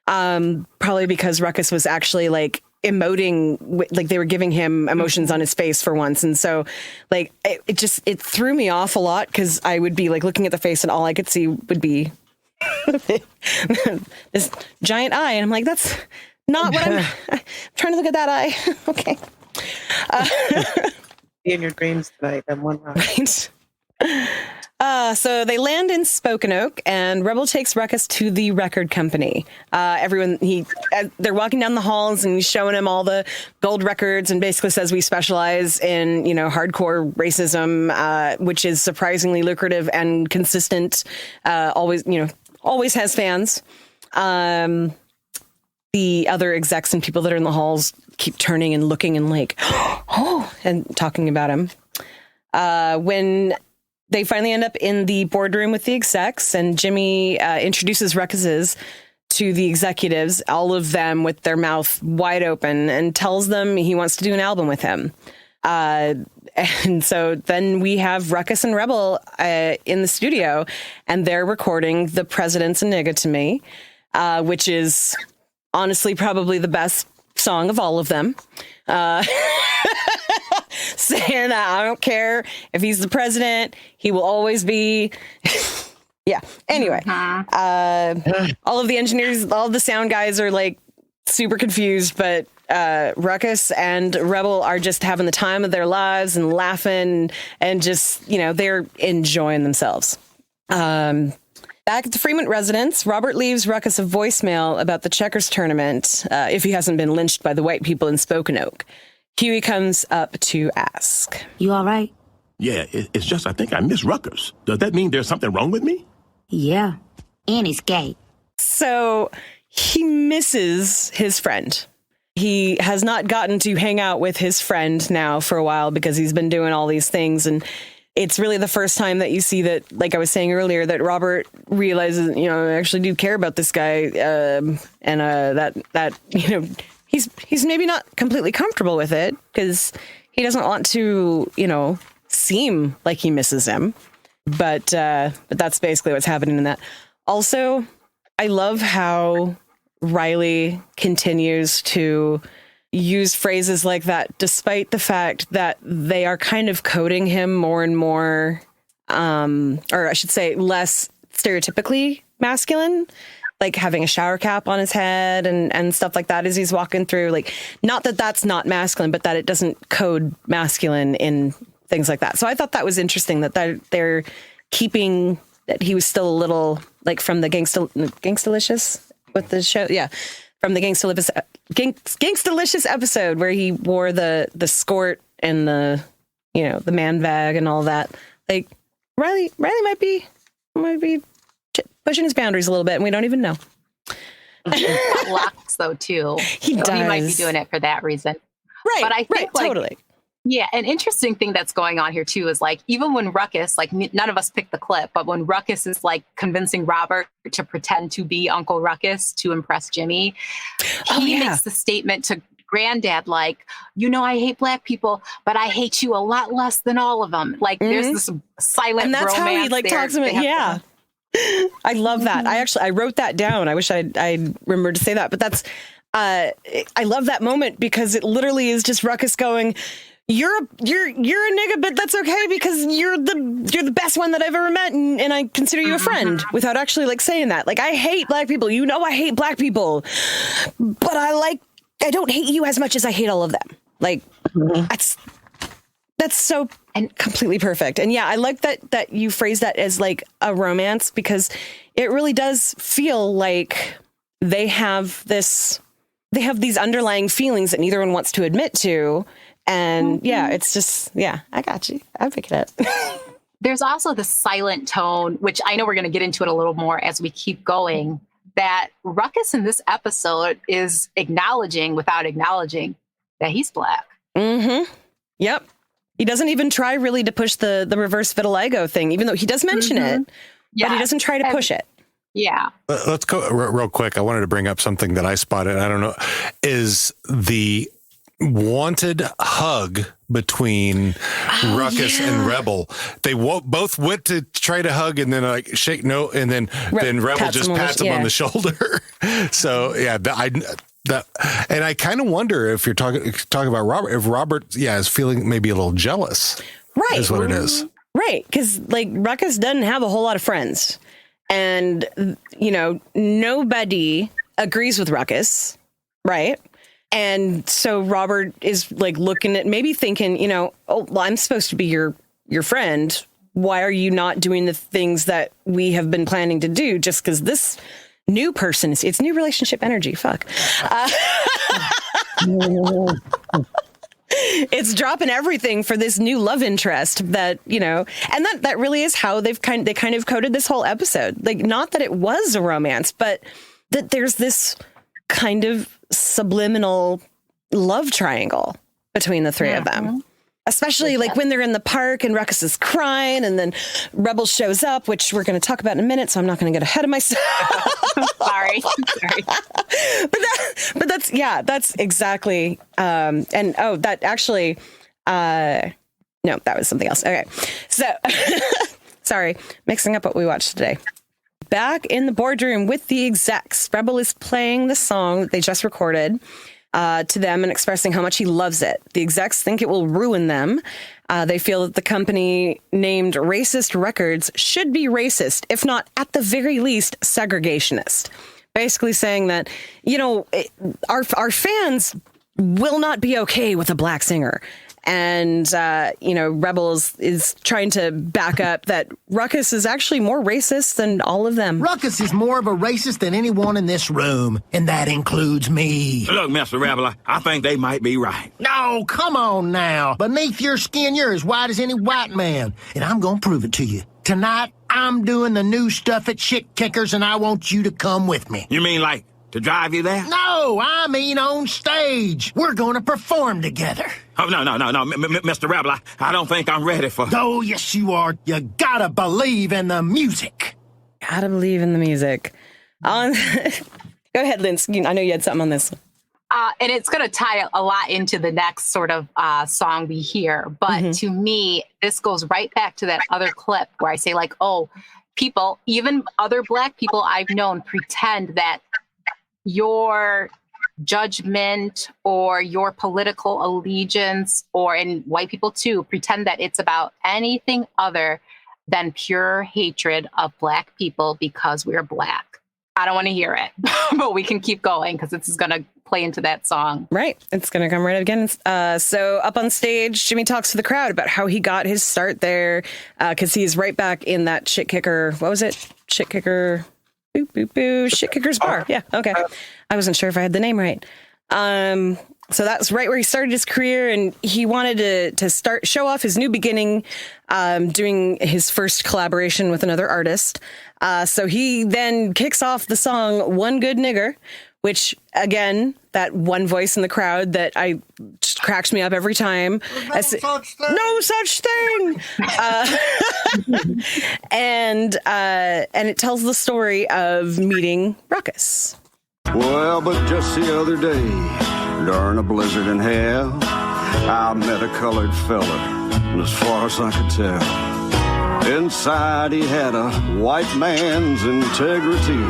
Probably because Ruckus was actually like emoting, like they were giving him emotions on his face for once. And so like it threw me off a lot because I would be like looking at the face and all I could see would be this giant eye. And I'm like, that's not what I'm trying to look at that eye. Okay. In your dreams tonight, that one right. So they land in Spokane, and Rebel takes Ruckus to the record company. They're walking down the halls, and he's showing him all the gold records, and basically says we specialize in, hardcore racism, which is surprisingly lucrative and consistent. Always has fans. The other execs and people that are in the halls keep turning and looking and like, and talking about him. When they finally end up in the boardroom with the execs, and Jimmy introduces Ruckus to the executives, all of them with their mouth wide open, and tells them he wants to do an album with him. And so then we have Ruckus and Rebel in the studio, and they're recording The President's a Nigga to Me, which is honestly probably the best song of all of them. Saying that I don't care if he's the president, he will always be. Yeah. Anyway, all of the engineers, all of the sound guys are like super confused, but Ruckus and Rebel are just having the time of their lives and laughing and just, they're enjoying themselves. Back at the Fremont residence, Robert leaves Ruckus a voicemail about the checkers tournament if he hasn't been lynched by the white people in Spokane. Huey comes up to ask. You all right? Yeah, it's just I think I miss Ruckus. Does that mean there's something wrong with me? Yeah, and he's gay. So he misses his friend. He has not gotten to hang out with his friend now for a while because he's been doing all these things. And it's really the first time that you see that, like I was saying earlier, that Robert realizes, I actually do care about this guy. He's maybe not completely comfortable with it because he doesn't want to, seem like he misses him. But that's basically what's happening in that. Also, I love how Riley continues to use phrases like that, despite the fact that they are kind of coding him more and more, or I should say less stereotypically masculine, like having a shower cap on his head and stuff like that as he's walking through. Like, not that that's not masculine, but that it doesn't code masculine in things like that. So I thought that was interesting that they're keeping that he was still a little like from the Gangstalicious with the show. Yeah. From the Gangstalicious episode where he wore the skirt and the man bag and all that. Like Riley might be pushing his boundaries a little bit and we don't even know. Locks though too. He does. He might be doing it for that reason. Right. But I think totally. Yeah, an interesting thing that's going on here too is like even when Ruckus, like none of us picked the clip, but when Ruckus is like convincing Robert to pretend to be Uncle Ruckus to impress Jimmy, he makes the statement to Granddad like, I hate black people, but I hate you a lot less than all of them. Like there's this silent and that's romance how he like talks to him. Yeah. I love that. I wrote that down. I wish I'd remembered to say that, but that's I love that moment because it literally is just Ruckus going, You're a nigga, but that's okay because you're the best one that I've ever met, and I consider you a friend without actually like saying that. Like I hate black people, I hate black people, but I don't hate you as much as I hate all of them. Like that's so and completely perfect. And yeah, I like that you phrase that as like a romance because it really does feel like they have these underlying feelings that neither one wants to admit to. And it's just, I got you. I pick it up. There's also the silent tone, which I know we're going to get into it a little more as we keep going, that Ruckus in this episode is acknowledging without acknowledging that he's black. Mm-hmm. Yep. He doesn't even try really to push the reverse vitiligo thing, even though he does mention it, but he doesn't try to push it. Yeah. Let's go real quick. I wanted to bring up something that I spotted. I don't know, is the wanted hug between Ruckus and Rebel. They both went to try to hug and then like shake no, and then Rebel just pats him on the shoulder. So And I kind of wonder if you're talking about Robert, if Robert, is feeling maybe a little jealous. Right. Is what it is. Right. Because like Ruckus doesn't have a whole lot of friends. And, nobody agrees with Ruckus. Right. And so Robert is like looking at maybe thinking, I'm supposed to be your friend. Why are you not doing the things that we have been planning to do just because this new person it's new relationship energy. Fuck. It's dropping everything for this new love interest that, and that really is how they kind of coded this whole episode. Like, not that it was a romance, but that there's this kind of subliminal love triangle between the three of them. Especially like when they're in the park and Ruckus is crying and then Rebel shows up, which we're going to talk about in a minute. So I'm not going to get ahead of myself. Sorry. But that's exactly. No, that was something else. Okay. So sorry, mixing up what we watched today. Back in the boardroom with the execs, Rebel is playing the song that they just recorded to them and expressing how much he loves it. The execs think it will ruin them. They feel that the company named Racist Records should be racist, if not at the very least segregationist. Basically saying that, our fans will not be okay with a black singer. And, Rebels is trying to back up that Ruckus is actually more racist than all of them. Ruckus is more of a racist than anyone in this room, and that includes me. Look, Mr. Rebel, I think they might be right. No, come on now. Beneath your skin, you're as white as any white man, and I'm gonna prove it to you. Tonight, I'm doing the new stuff at Shit Kickers, and I want you to come with me. You mean like to drive you there? No, I mean on stage. We're going to perform together. Oh, no, Mr. Rebel, I don't think I'm ready for... Oh, yes, you are. You gotta believe in the music. Gotta believe in the music. Go ahead, Linz. I know you had something on this. And it's going to tie a lot into the next sort of song we hear. But to me, this goes right back to that other clip where I say, like, people, even other black people I've known, pretend that your judgment or your political allegiance, or in white people too, pretend that it's about anything other than pure hatred of black people because we're black. I don't want to hear it, but we can keep going because this is going to play into that song. Right. It's going to come right up again. So up on stage, Jimmy talks to the crowd about how he got his start there because he's right back in that shit kicker. What was it? Shit kicker. Boo, boo, boo. Shit Kicker's Bar. Yeah. Okay. I wasn't sure if I had the name right. So that's right where he started his career, and he wanted to show off his new beginning, doing his first collaboration with another artist. So he then kicks off the song "One Good Nigger," which again, that one voice in the crowd that just cracks me up every time. No such thing. And it tells the story of meeting Ruckus. Well, but just the other day, during a blizzard in hell, I met a colored fella, and as far as I could tell, inside he had a white man's integrity.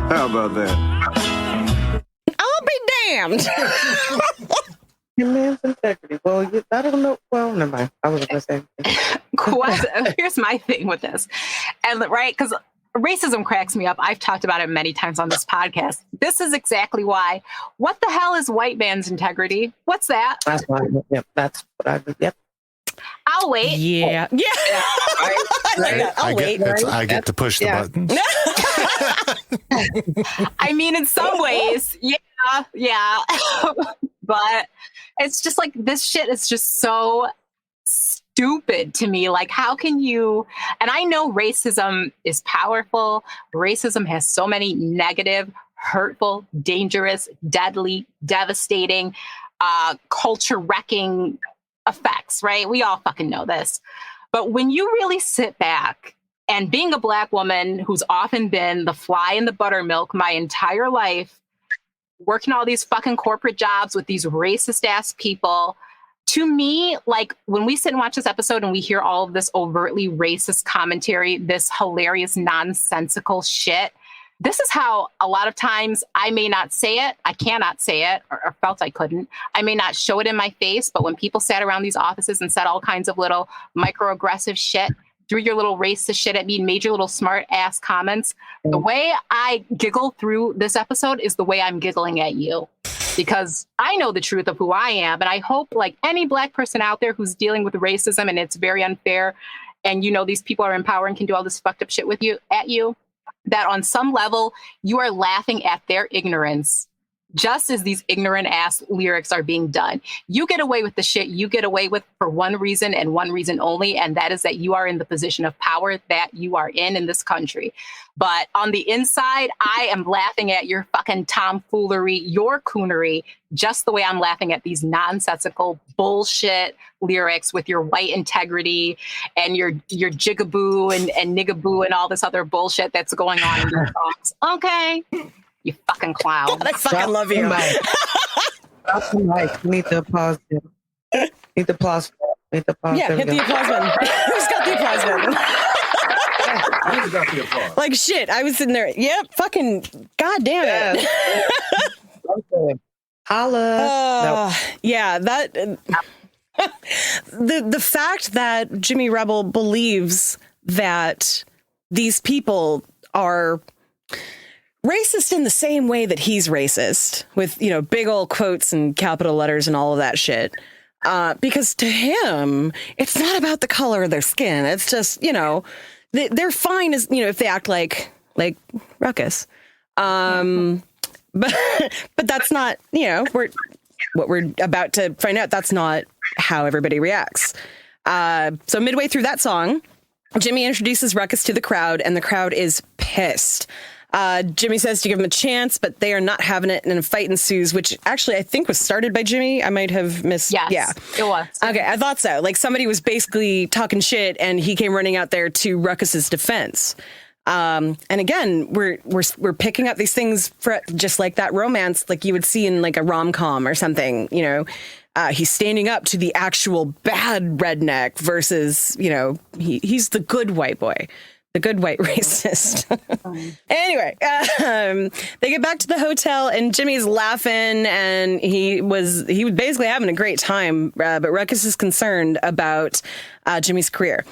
How about that? I'll be damned. Your man's integrity. Well, I don't know. Well, never mind. I was going to say. Here's my thing with this. And right, because racism cracks me up. I've talked about it many times on this podcast. This is exactly why. What the hell is white man's integrity? What's that? That's why. Yep. That's what I. Yep. I'll wait. Yeah. I'll wait. I get to push the buttons. I mean, in some ways, yeah. But it's just like, this shit is just so stupid to me. Like, how can you, and I know racism is powerful. Racism has so many negative, hurtful, dangerous, deadly, devastating, culture wrecking effects, right? We all fucking know this. But when you really sit back, and being a black woman who's often been the fly in the buttermilk my entire life, working all these fucking corporate jobs with these racist ass people, to me, like, when we sit and watch this episode and we hear all of this overtly racist commentary, this hilarious, nonsensical shit, this is how a lot of times I may not say it. I cannot say it or felt I couldn't. I may not show it in my face, but when people sat around these offices and said all kinds of little microaggressive shit, threw your little racist shit at me, made your little smart ass comments, the way I giggle through this episode is the way I'm giggling at you. Because I know the truth of who I am. And I hope, like any Black person out there who's dealing with racism and it's very unfair, and you know these people are in power and can do all this fucked up shit with you, that on some level you are laughing at their ignorance, just as these ignorant ass lyrics are being done. You get away with the shit you get away with for one reason and one reason only, and that is that you are in the position of power that you are in this country. But on the inside, I am laughing at your fucking tomfoolery, your coonery, just the way I'm laughing at these nonsensical bullshit lyrics with your white integrity and your jigaboo and niggaboo and all this other bullshit that's going on in your songs. Okay. You fucking clown. God, I fucking love you. Stop the mic. Need to pause it. Need to pause. Need to pause. Yeah, hit the applause button. Who's got the applause button? Who's got the applause? Like shit. I was sitting there. Yep. Fucking goddamn it. Okay. Holla. Yeah. That. The fact that Jimmy Rebel believes that these people are racist in the same way that he's racist, with, you know, big old quotes and capital letters and all of that shit. Because to him, it's not about the color of their skin. It's just, you know, they're fine as, you know, if they act like Ruckus. But that's not, you know, what we're about to find out. That's not how everybody reacts. So midway through that song, Jimmy introduces Ruckus to the crowd, and the crowd is pissed. Jimmy says to give him a chance, but they are not having it, and a fight ensues, which actually I think was started by Jimmy. I might have missed. Yes, yeah, it was. Okay, I thought so. Like somebody was basically talking shit, and he came running out there to Ruckus's defense. And again, we're picking up these things for just like that romance, like you would see in like a rom-com or something. You know, he's standing up to the actual bad redneck versus, you know, he's the good white boy. The good white racist. Anyway, they get back to the hotel and Jimmy's laughing, and he was basically having a great time. But Ruckus is concerned about Jimmy's career.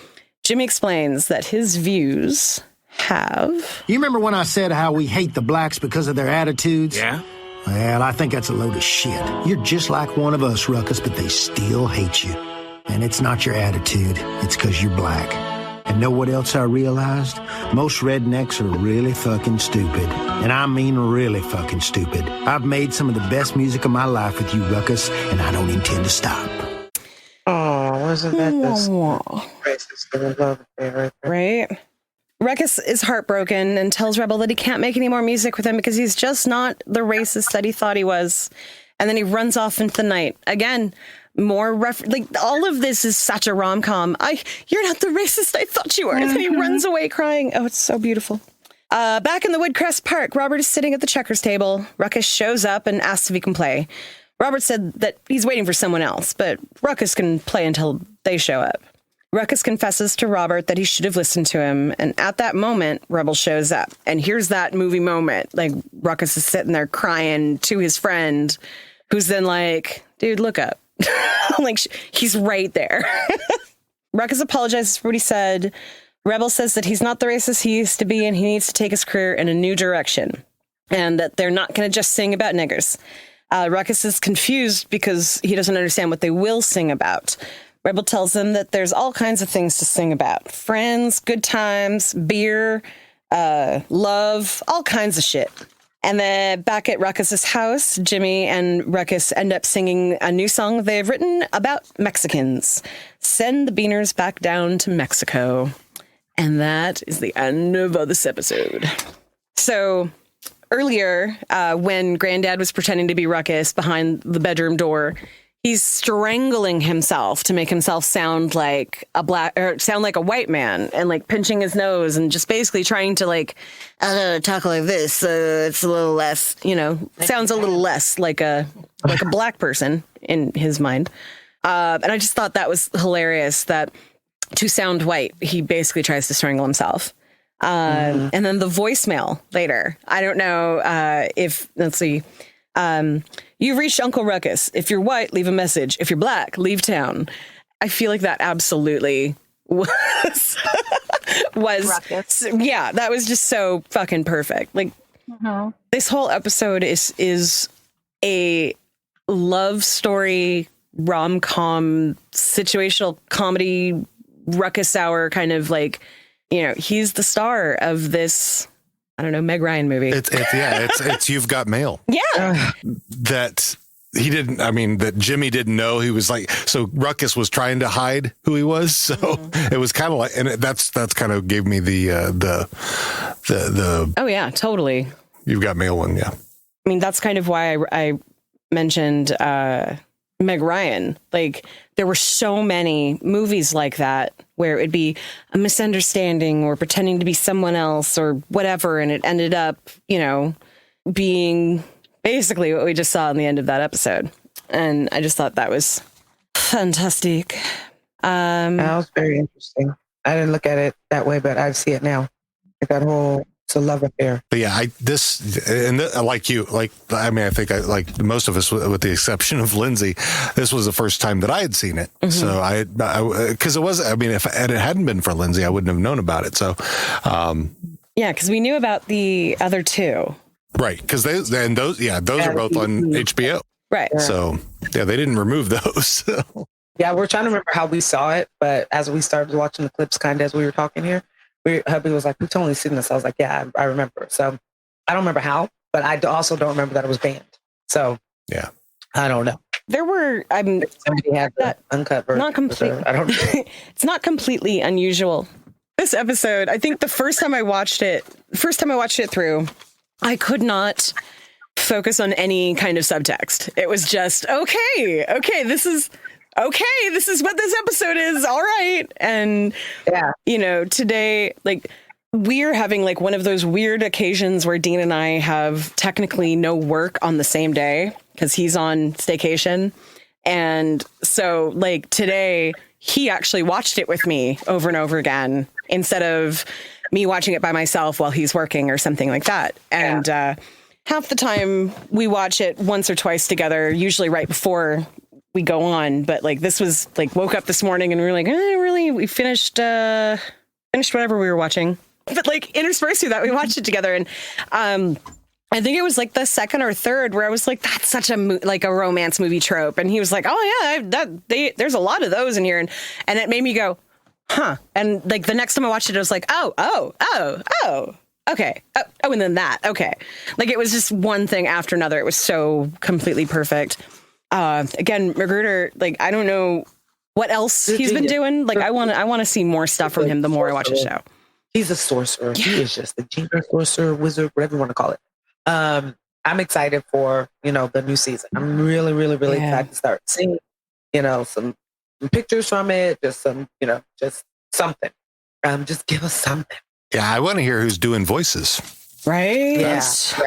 Jimmy explains that his views have... You remember when I said how we hate the blacks because of their attitudes? Yeah? Well, I think that's a load of shit. You're just like one of us, Ruckus, but they still hate you. And it's not your attitude. It's because you're black. And know what else I realized? Most rednecks are really fucking stupid. And I mean really fucking stupid. I've made some of the best music of my life with you, Ruckus, and I don't intend to stop. Oh, wasn't that this racist love affair right there? Right? Ruckus is heartbroken and tells Rebel that he can't make any more music with him because he's just not the racist that he thought he was. And then he runs off into the night. Again, more like all of this is such a rom-com. You're not the racist I thought you were. And then he runs away crying. Oh, it's so beautiful. Back in the Woodcrest Park, Robert is sitting at the checkers table. Ruckus shows up and asks if he can play. Robert said that he's waiting for someone else, but Ruckus can play until they show up. Ruckus confesses to Robert that he should have listened to him, and at that moment, Rebel shows up. And here's that movie moment. Like, Ruckus is sitting there crying to his friend, who's then like, dude, look up. Like, he's right there. Ruckus apologizes for what he said. Rebel says that he's not the racist he used to be, and he needs to take his career in a new direction, and that they're not going to just sing about niggers. Ruckus is confused because he doesn't understand what they will sing about. Rebel tells him that there's all kinds of things to sing about. Friends, good times, beer, love, all kinds of shit. And then back at Ruckus's house, Jimmy and Ruckus end up singing a new song they've written about Mexicans. Send the Beaners back down to Mexico. And that is the end of this episode. So earlier, when Granddad was pretending to be Ruckus behind the bedroom door, he's strangling himself to make himself sound like a white man, and like pinching his nose and just basically trying to like, talk like this. It's a little less, sounds a little less like a black person in his mind. And I just thought that was hilarious that to sound white, he basically tries to strangle himself. And then the voicemail later. I don't know if, let's see. You've reached Uncle Ruckus. If you're white, leave a message. If you're black, leave town. I feel like that absolutely was yeah, that was just so fucking perfect. Like this whole episode is a love story, rom-com, situational comedy, ruckus hour kind of like, you know, he's the star of this, I don't know, Meg Ryan movie. It's You've Got Mail. Yeah. That he didn't, I mean, that Jimmy didn't know. He was like, so Ruckus was trying to hide who he was. So it was kind of like, and that's kind of gave me the oh yeah, totally. You've Got Mail one. Yeah. I mean, that's kind of why I mentioned Meg Ryan. Like there were so many movies like that where it'd be a misunderstanding or pretending to be someone else or whatever. And it ended up, you know, being basically what we just saw in the end of that episode. And I just thought that was fantastic. That was very interesting. I didn't look at it that way, but I see it now. Like that whole, it's a love affair. But yeah, I think like most of us, with the exception of Lindsay, this was the first time that I had seen it. So because it was, I mean, if it hadn't been for Lindsay, I wouldn't have known about it. So, yeah, because we knew about the other two. Right, because those are both on HBO. Right. Yeah. So, yeah, they didn't remove those. Yeah, we're trying to remember how we saw it, but as we started watching the clips kind of as we were talking here, hubby was like, we've totally seen this. I was like, yeah, I remember. So, I don't remember how, but I also don't remember that it was banned. So, yeah, I don't know. There were, somebody had that uncut version. Not completely. I don't know. It's not completely unusual. This episode, I think the first time I watched it through, I could not focus on any kind of subtext. It was just, okay, this is what this episode is. All right. And, you know, today, like, we're having like one of those weird occasions where Dean and I have technically no work on the same day because he's on staycation. And so, like, today, he actually watched it with me over and over again instead of me watching it by myself while he's working or something like that. And half the time we watch it once or twice together, usually right before we go on. But like this was like woke up this morning and we were like, we finished whatever we were watching. But like interspersed through that, we watched it together. And I think it was like the second or third where I was like, that's such a like a romance movie trope. And he was like, oh yeah, there's a lot of those in here. And it made me go, huh. And like the next time I watched it, I was like, oh, okay. Oh, and then that. Okay. Like it was just one thing after another. It was so completely perfect. Again, Magruder, like, I don't know what else he's been doing. Like I want to see more stuff from him the more I watch the show. He's a sorcerer. Yeah. He is just a genius, sorcerer, wizard, whatever you want to call it. I'm excited for, you know, the new season. I'm really, really, really excited to start seeing, you know, some pictures from it, just some, you know, just something. Just give us something. Yeah, I want to hear who's doing voices. Right? Yeah.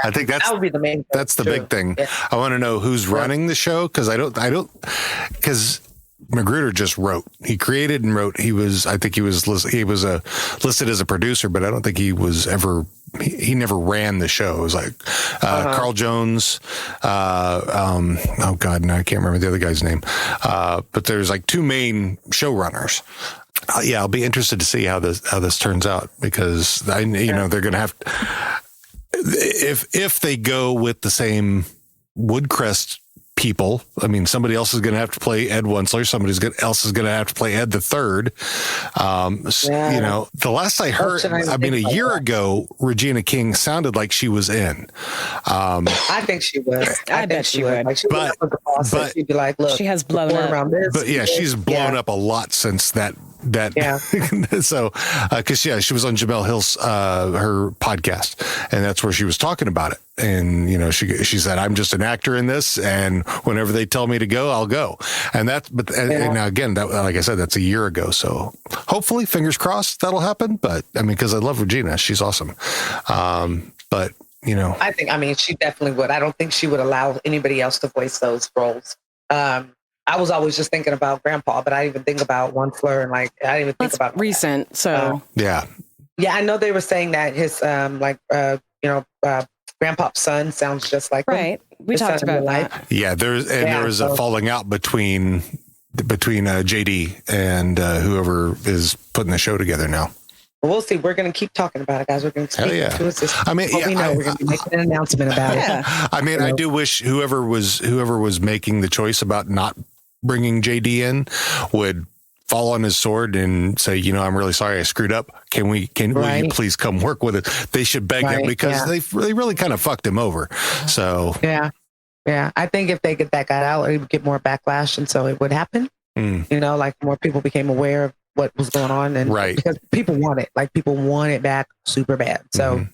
I think that would be the main thing. That's the big thing. Yeah. I want to know who's running the show because because Magruder just wrote. He created and wrote. He was listed as a producer, but I don't think he was ever. He never ran the show. It was like Carl Jones. Oh God, no, I can't remember the other guy's name. But there's like two main showrunners. Yeah, I'll be interested to see how this turns out because they're going to have. If they go with the same Woodcrest people, I mean, somebody else is going to have to play Ed Wensler. Somebody else is going to have to play Ed the Third. You know, the last I heard, I mean, a year ago, Regina King sounded like she was in. I think she was. I bet she would. Like, but she'd be like, look, she has blown up around this. But yeah, she's blown up a lot since that. So, because she was on Jamel Hill's her podcast, and that's where she was talking about it. And you know, she said, "I'm just an actor in this, and whenever they tell me to go, I'll go." And that's and now again, that, like I said, that's a year ago. So hopefully, fingers crossed, that'll happen. But I mean, because I love Regina, she's awesome. But you know, I mean, she definitely would. I don't think she would allow anybody else to voice those roles. I was always just thinking about Grandpa, but I didn't even think about Wensler and like I didn't even think about recent. So yeah. Yeah, I know they were saying that his grandpa's son sounds just like right. We talked about that. Yeah, there was a falling out between JD and whoever is putting the show together now. Well, we'll see. We're going to keep talking about it, guys. We're going to speak to us. We're going to be making an announcement about it. I mean, I do wish whoever was making the choice about not bringing JD in would fall on his sword and say, I'm really sorry I screwed up. Will you please come work with it? They should beg him because they really kind of fucked him over. So yeah. I think if they get that guy out, it would get more backlash, and so it would happen. Like more people became aware of what was going on, and because people want it, people want it back super bad. So.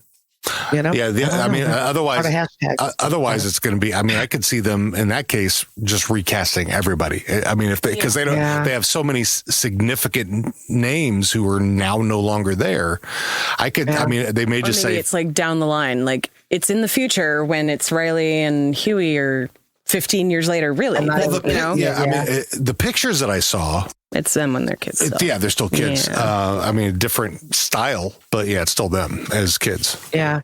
Otherwise it's going to be. I mean, I could see them in that case just recasting everybody. I mean, because they have so many significant names who are now no longer there. I could. I mean, they may just say it's like down the line, like it's in the future when it's Riley and Huey, or 15 years later. Really, I mean, the pictures that I saw. It's them when they're kids. They're still kids. Yeah. I mean, different style, but it's still them as kids. Yeah.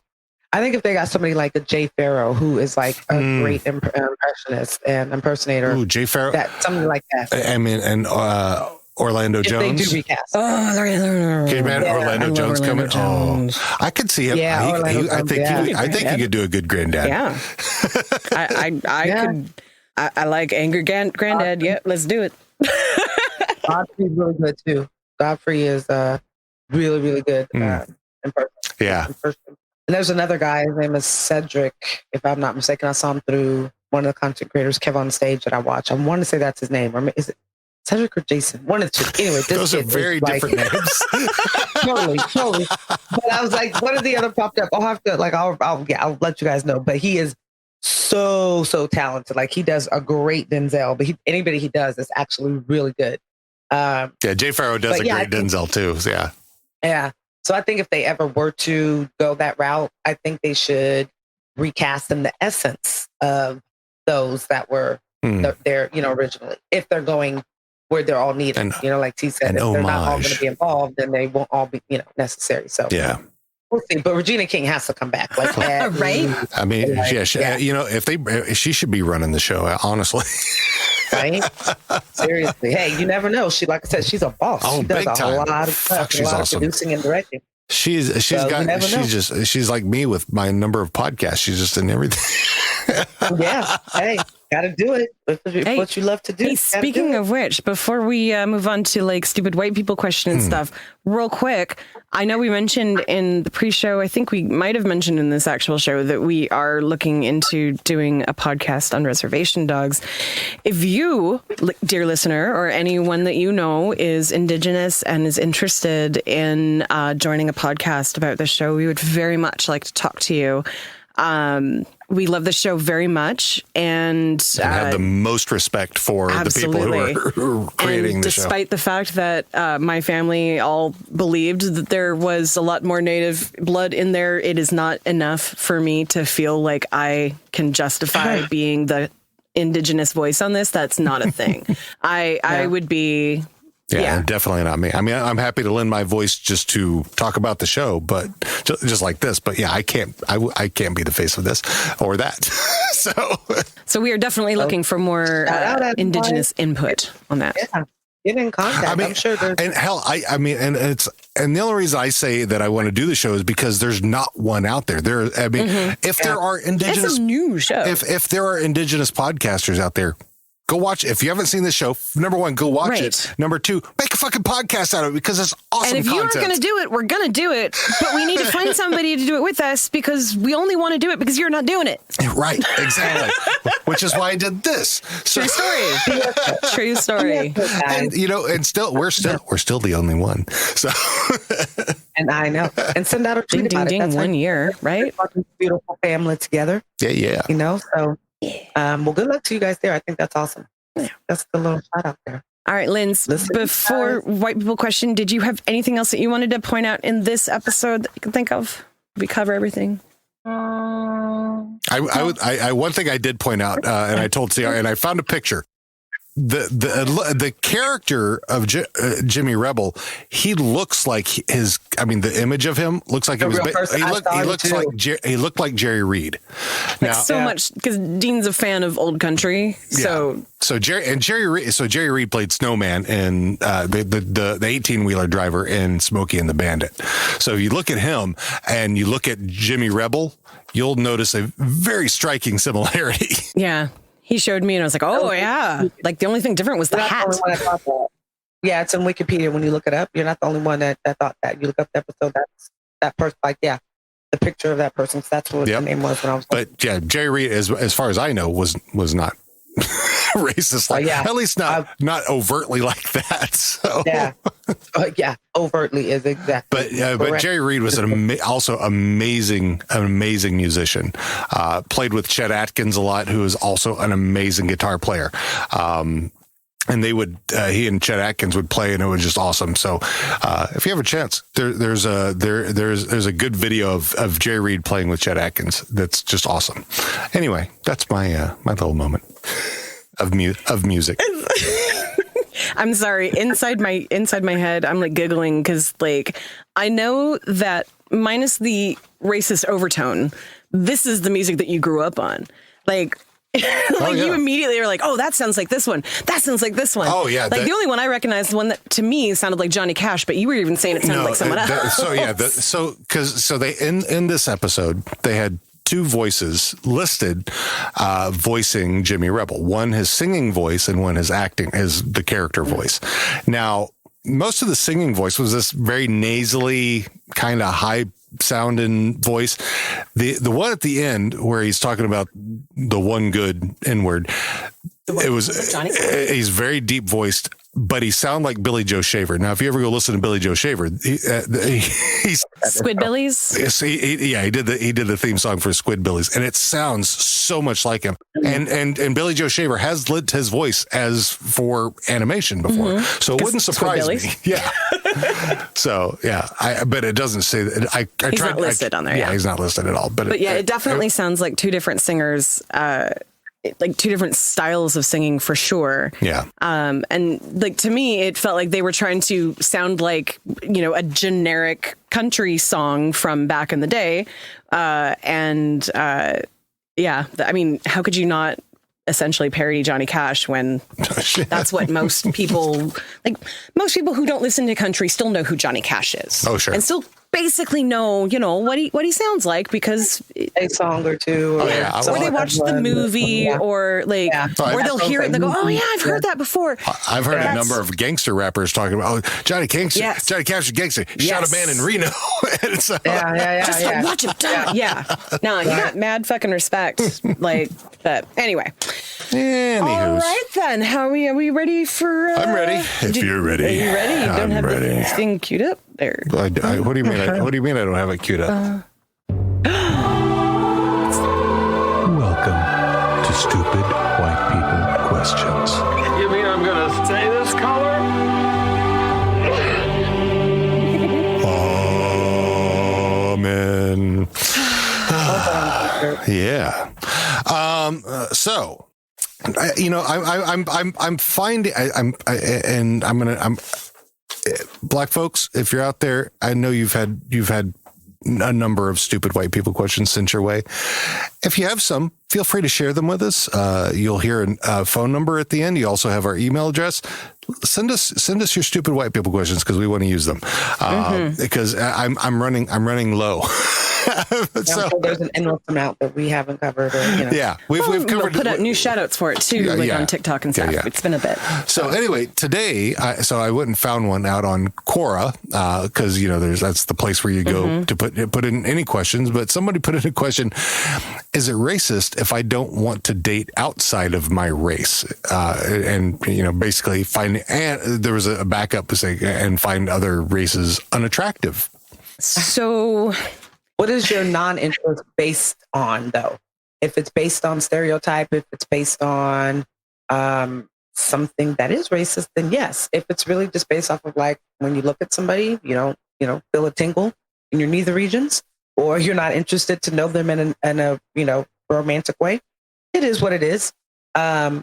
I think if they got somebody like a Jay Farrow, who is like a great impressionist and impersonator. Ooh, Jay Farrow. Something like that. I mean, and Orlando Jones. They do recast. Orlando Jones coming. Oh, I could see him. Yeah, I think he could do a good granddad. Yeah. I like angry granddad. Yeah, let's do it. Godfrey's really good too. Godfrey is really, really good in person. Yeah. In person. And there's another guy, his name is Cedric, if I'm not mistaken. I saw him through one of the content creators, Kev on Stage, that I watch. I want to say that's his name. Or is it Cedric or Jason? One of the two. Anyway, those are very different names. Totally. But I was like, what are the other popped up? I'll have to I'll let you guys know. But he is so talented. Like he does a great Denzel, but anybody he does is actually really good. Jay Farrow does a great Denzel too. So yeah. So I think if they ever were to go that route, I think they should recast in the essence of those that were there, originally. If they're going where they're all needed, like T said, if they're not all going to be involved, then they won't all be, necessary. So yeah. We'll see, but Regina King has to come back, right? I mean, she should be running the show, honestly. Right? Seriously. Hey, you never know. She, like I said, she's a boss. Oh, she does big time. A lot of stuff. She's awesome. Of producing and directing. She's like me with my number of podcasts. She's just in everything. Yeah. Hey, gotta do it. What you love to do. Hey, speaking of which, before we move on to stupid white people question and stuff, real quick, I know we mentioned in the pre-show, I think we might have mentioned in this actual show that we are looking into doing a podcast on reservation dogs. If you, dear listener, or anyone that you know is Indigenous and is interested in joining a podcast about this show, we would very much like to talk to you. We love the show very much and have the most respect for the people who are creating the show. Despite the fact that my family all believed that there was a lot more Native blood in there, it is not enough for me to feel like I can justify being the Indigenous voice on this. That's not a thing. I would be... Yeah, definitely not me. I mean, I'm happy to lend my voice just to talk about the show, but just like this. But yeah, I can't be the face of this or that. So we are definitely looking for more Indigenous input on that. Yeah. Get in contact. I'm sure there's... And hell, and the only reason I say that I want to do the show is because there's not one out there. If there are Indigenous, it's a new show. If there are Indigenous podcasters out there, go watch it. If you haven't seen this show, number one, go watch it. Number two, make a fucking podcast out of it because it's awesome content. And if you are going to do it, we're going to do it. But we need to find somebody to do it with us because we only want to do it because you're not doing it. Right, exactly. Which is why I did this. True story. True story. And and still we're still the only one. So. And I know. And send out a tweet about it. That's 1 year, right? Beautiful family together. Yeah. So. Well, good luck to you guys there. I think that's awesome. That's the little shout out there. All right, Linz, before white people question, did you have anything else that you wanted to point out in this episode that you can think of? Did we cover everything? One thing I did point out, and I told CR, and I found a picture. the character of Jimmy Rebel, he looks like the image of him looks like he looked like Jerry Reed. Much because Dean's a fan of old country. So Jerry Reed played Snowman in the 18-wheeler driver in Smokey and the Bandit. So if you look at him and you look at Jimmy Rebel, you'll notice a very striking similarity. Yeah. He showed me and I was like, oh, yeah. Like the only thing different was the hat. Yeah, it's in Wikipedia. When you look it up, you're not the only one that thought that. You look up the episode, that's that person, the picture of that person. Because that's what the name was when I was. But yeah, Jerry Reed, as far as I know, was not racist. At least not overtly like that. So. Yeah, overtly is exactly. But Jerry Reed was also amazing musician. Played with Chet Atkins a lot, who is also an amazing guitar player. And they would, he and Chet Atkins would play, and it was just awesome. So, if you have a chance, there's a good video of Jerry Reed playing with Chet Atkins. That's just awesome. Anyway, that's my little moment of music. I'm sorry. Inside my head, I'm like giggling because I know that minus the racist overtone, this is the music that you grew up on. You immediately are like, oh, that sounds like this one. That sounds like this one. Oh, yeah. The only one I recognized, the one that to me sounded like Johnny Cash, but you were even saying it sounded like someone else. So they in this episode, they had two voices listed voicing Jimmy Rebel. One his singing voice and one his acting, the character voice. Now, most of the singing voice was this very nasally, kind of high sounding voice. The one at the end where he's talking about the one good N-word, he's very deep voiced, but he sounded like Billy Joe Shaver. Now, if you ever go listen to Billy Joe Shaver, he's Squidbillies. He did the theme song for Squidbillies, and it sounds so much like him. And Billy Joe Shaver has lent his voice as for animation before, so it wouldn't surprise me. Yeah. So but it doesn't say that. He's not listed on there. Yeah, he's not listed at all. But it definitely sounds like two different singers. Like two different styles of singing for sure. Yeah. And to me, it felt like they were trying to sound like, a generic country song from back in the day. I mean, how could you not essentially parody Johnny Cash when that's what most people who don't listen to country still know who Johnny Cash is. Oh, sure. And still basically know, what he sounds like because a song or two, or they watch the movie, or or they'll hear it and they go, "Oh yeah, I've heard that before." I've heard a number of gangster rappers talking about, Johnny Cash is gangster. Shot a man in Reno. Just watch him die. Yeah. No, you got mad fucking respect. But anyway. Anywho's. All right then. Are we ready for? I'm ready. If you're ready. Are you ready? You don't have the thing queued up there. What do you mean? What do you mean I don't have it queued up? Welcome to Stupid White People Questions. You mean I'm gonna stay this color? Amen. Yeah. So, I'm finding, black folks, if you're out there, I know you've had a number of stupid white people questions sent your way. If you have some, feel free to share them with us. You'll hear a phone number at the end. You also have our email address. Send us your stupid white people questions because we want to use them. Because I'm running low. So there's an endless amount that we haven't covered. Yeah, we've covered. We'll put out new shout outs for it too, on TikTok and stuff. Yeah. It's been a bit. So anyway, today, I went and found one out on Quora because that's the place where you go to put in any questions. But somebody put in a question: is it racist if I don't want to date outside of my race? Basically and there was a backup saying and find other races unattractive. So. What is your non-interest based on, though? If it's based on stereotype, if it's based on something that is racist, then yes. If it's really just based off of when you look at somebody, you don't, feel a tingle in your neither regions, or you're not interested to know them in a romantic way, it is what it is. But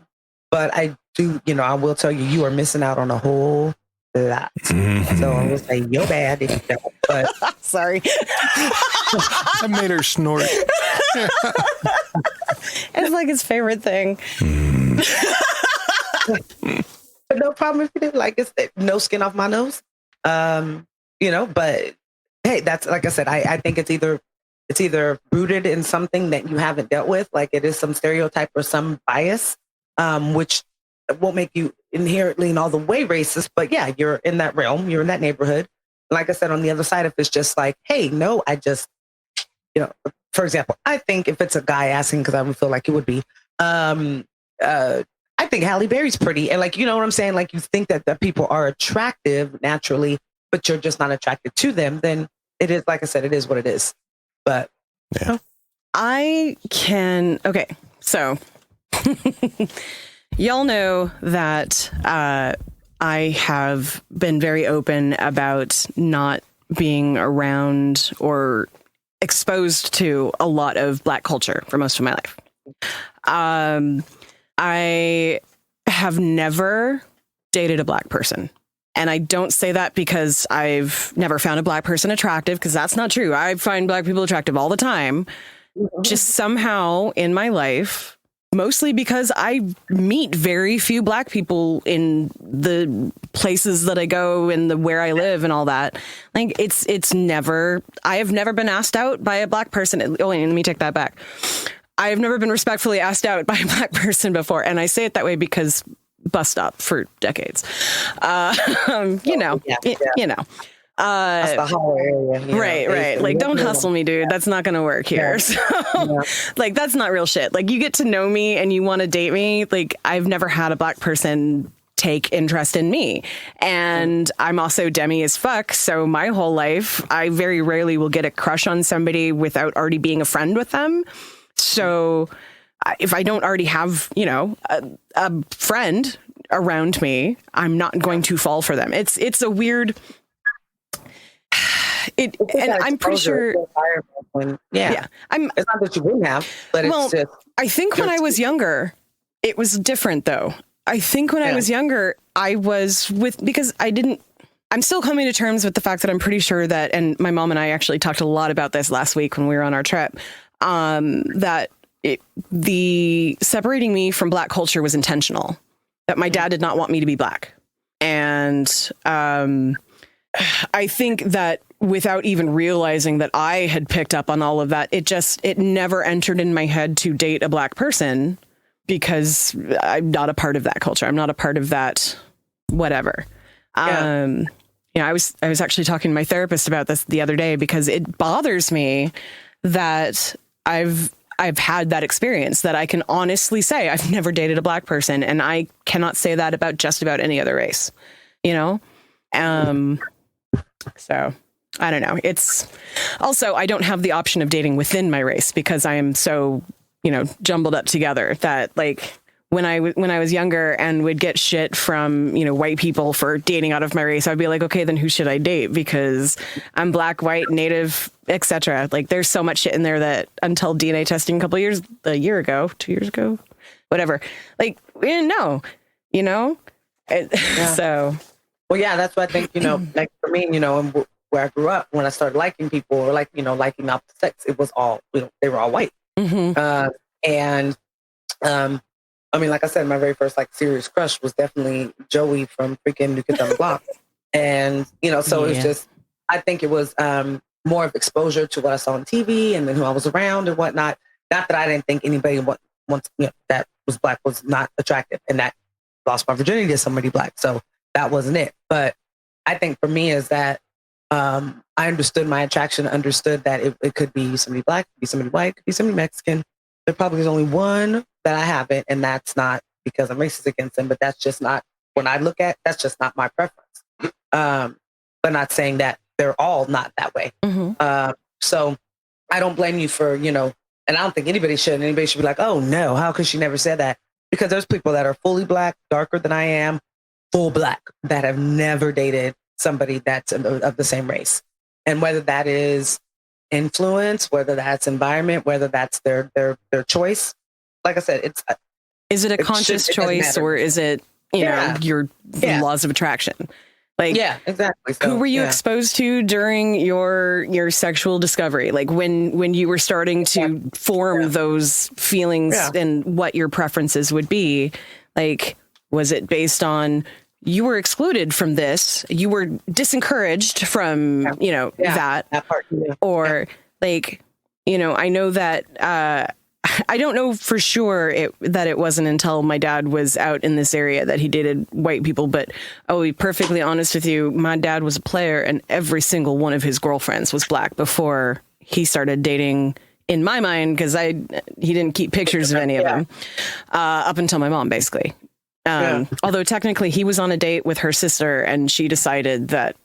I I will tell you, you are missing out on a whole lot. So I will say you're bad if you don't. But sorry, I made her snort. It's like his favorite thing. But no problem if you do. Like, it's no skin off my nose. But hey, that's, like I said, I think it's either rooted in something that you haven't dealt with, like it is some stereotype or some bias, which won't make you inherently and all the way racist. But yeah, you're in that realm, you're in that neighborhood. Like I said, on the other side, if it's just like, hey, no, I just, for example, I think if it's a guy asking, because I would feel like it would be, I think Halle Berry's pretty. And like, you know what I'm saying? Like, you think that people are attractive naturally, but you're just not attracted to them. Then it is, like I said, it is what it is. But yeah, okay. So y'all know that I have been very open about not being around or exposed to a lot of Black culture for most of my life. I have never dated a Black person. And I don't say that because I've never found a Black person attractive, because that's not true. I find Black people attractive all the time. Just somehow in my life, mostly because I meet very few Black people in the places that I go and where I live and all that. Like, it's never, I have never been asked out by a Black person. Oh, let me take that back. I have never been respectfully asked out by a Black person before. And I say it that way because bus stop for decades. That's the whole area. Right. Like, don't hustle me, dude. That's not going to work here. So, like, that's not real shit. Like, you get to know me and you want to date me. Like, I've never had a Black person take interest in me. And I'm also demi as fuck. So my whole life, I very rarely will get a crush on somebody without already being a friend with them. So if I don't already have, a friend around me, I'm not going to fall for them. It's a weird. And I'm pretty sure. Yeah. It's not that you wouldn't have, but it's just. I think when I was younger, it was different, though. I think when I was younger, I was because I'm still coming to terms with the fact that I'm pretty sure that, and my mom and I actually talked a lot about this last week when we were on our trip, that the separating me from Black culture was intentional, that my dad did not want me to be Black. And I think that without even realizing that I had picked up on all of that, it never entered in my head to date a Black person, because I'm not a part of that culture. I'm not a part of that whatever. I was actually talking to my therapist about this the other day, because it bothers me that I've had that experience, that I can honestly say I've never dated a Black person, and I cannot say that about just about any other race, So I don't know. It's also, I don't have the option of dating within my race, because I am so, jumbled up together that, like, when I was younger and would get shit from, white people for dating out of my race, I'd be like, okay, then who should I date? Because I'm Black, white, Native, etc. Like, there's so much shit in there that until DNA testing a year ago, 2 years ago, whatever, like, we didn't know, So. Well, yeah, that's what I think, like for me, and where I grew up, when I started liking people, or like, liking the opposite sex, it was all, they were all white. Mm-hmm. I mean, like I said, my very first serious crush was definitely Joey from freaking New Kids on the Block. And, so it was just, I think it was more of exposure to what I saw on TV and then who I was around and whatnot. Not that I didn't think anybody that was Black was not attractive, and that lost my virginity to somebody Black. So that wasn't it. But I think for me is that I understood my attraction, understood that it could be somebody Black, could be somebody white, could be somebody Mexican. There probably is only one that I haven't, and that's not because I'm racist against them, but that's just not, when I look at, that's just not my preference. But not saying that they're all not that way. Mm-hmm. So I don't blame you for, and I don't think anybody should be like, oh no, how could she never say that? Because there's people that are fully Black, darker than I am, full Black, that have never dated somebody that's of the same race. And whether that is influence, whether that's environment, whether that's their choice, like I said, Is it a conscious choice or is it, you know, your laws of attraction? Like, yeah, exactly. So, who were you exposed to during your sexual discovery? Like when you were starting to form those feelings and what your preferences would be? Like, was it based on you were excluded from this, you were disencouraged from, you know, that part, or like, you know, I know that, I don't know for sure that it wasn't until my dad was out in this area that he dated white people, but I'll be perfectly honest with you. My dad was a player and every single one of his girlfriends was black before he started dating, in my mind, because he didn't keep pictures of any of them up until my mom, basically. Although technically he was on a date with her sister and she decided that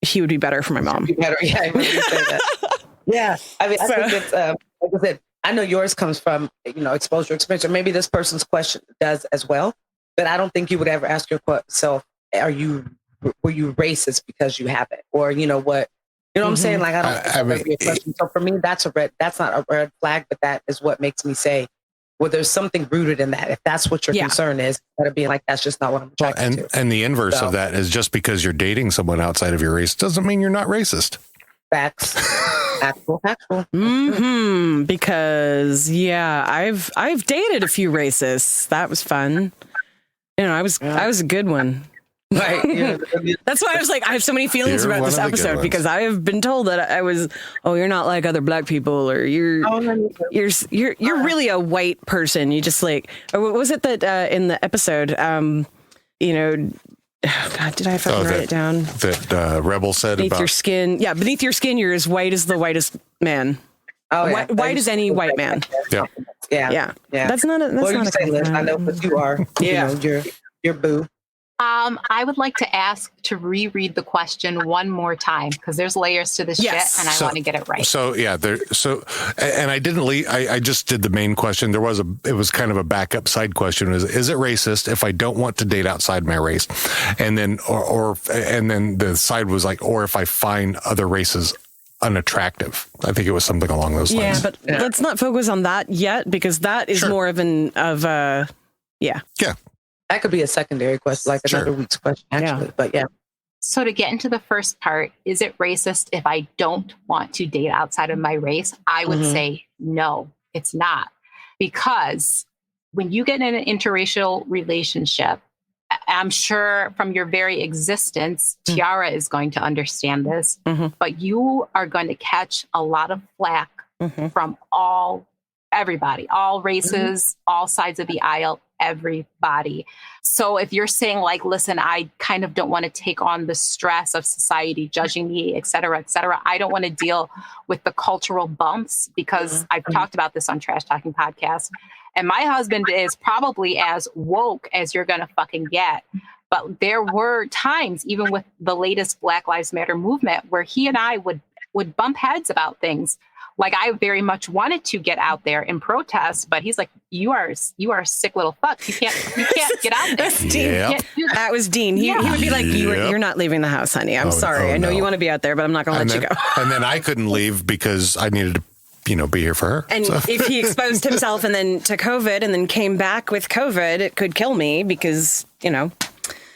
he would be better for my mom. Yeah, I remember you say that. Yeah, I mean, I think it's, like I said, I know yours comes from, you know, exposure experience, or maybe this person's question does as well. But I don't think you would ever ask yourself, were you racist because you have it? Or, you know what I'm saying? Like, I don't think that would be a question. So for me, that's not a red flag, but that is what makes me say, well, there's something rooted in that. If that's what your concern is, instead of being like, that's just not what I'm attracted to. And the inverse of that is just because you're dating someone outside of your race doesn't mean you're not racist. Facts. Actual. Because I've dated a few racists. That was fun. You know, I was a good one. Right. That's why I was like, I have so many feelings about this episode because I have been told that I was, you're not like other black people, or you're really a white person. You just like, or what was it that in the episode, you know, God, did I fucking write it down? That Rebel said beneath about your skin. Yeah, beneath your skin, you're as white as the whitest man. Oh, yeah. White as any white man. Yeah. That's not a. That's not a compliment. I know what you are. Yeah, you know, you're boo. I would like to ask to reread the question one more time because there's layers to this shit, and I want to get it right. So and I didn't leave. I just did the main question. It was kind of a backup side question. Is it racist if I don't want to date outside my race? And then and then the side was like, or if I find other races unattractive. I think it was something along those lines. Yeah, but let's not focus on that yet because that is more of yeah. That could be a secondary question, like another week's question, actually. Yeah. But yeah. So to get into the first part, is it racist if I don't want to date outside of my race? I would say no, it's not. Because when you get in an interracial relationship, I'm sure from your very existence, Tiara is going to understand this, but you are going to catch a lot of flack from everybody, all races, all sides of the aisle, everybody. So if you're saying like, listen, I kind of don't want to take on the stress of society judging me, et cetera, I don't want to deal with the cultural bumps because I've talked about this on Trash Talking Podcast. And my husband is probably as woke as you're going to fucking get. But there were times, even with the latest Black Lives Matter movement, where he and I would bump heads about things. Like I very much wanted to get out there and protest, but he's like, "You are a sick little fuck. You can't get out there." That's Dean. That was Dean. He would be like, "You're not leaving the house, honey. I'm sorry. I know you want to be out there, but I'm not going to let you go." And then I couldn't leave because I needed to, be here for her. And if he exposed himself and then to COVID and then came back with COVID, it could kill me because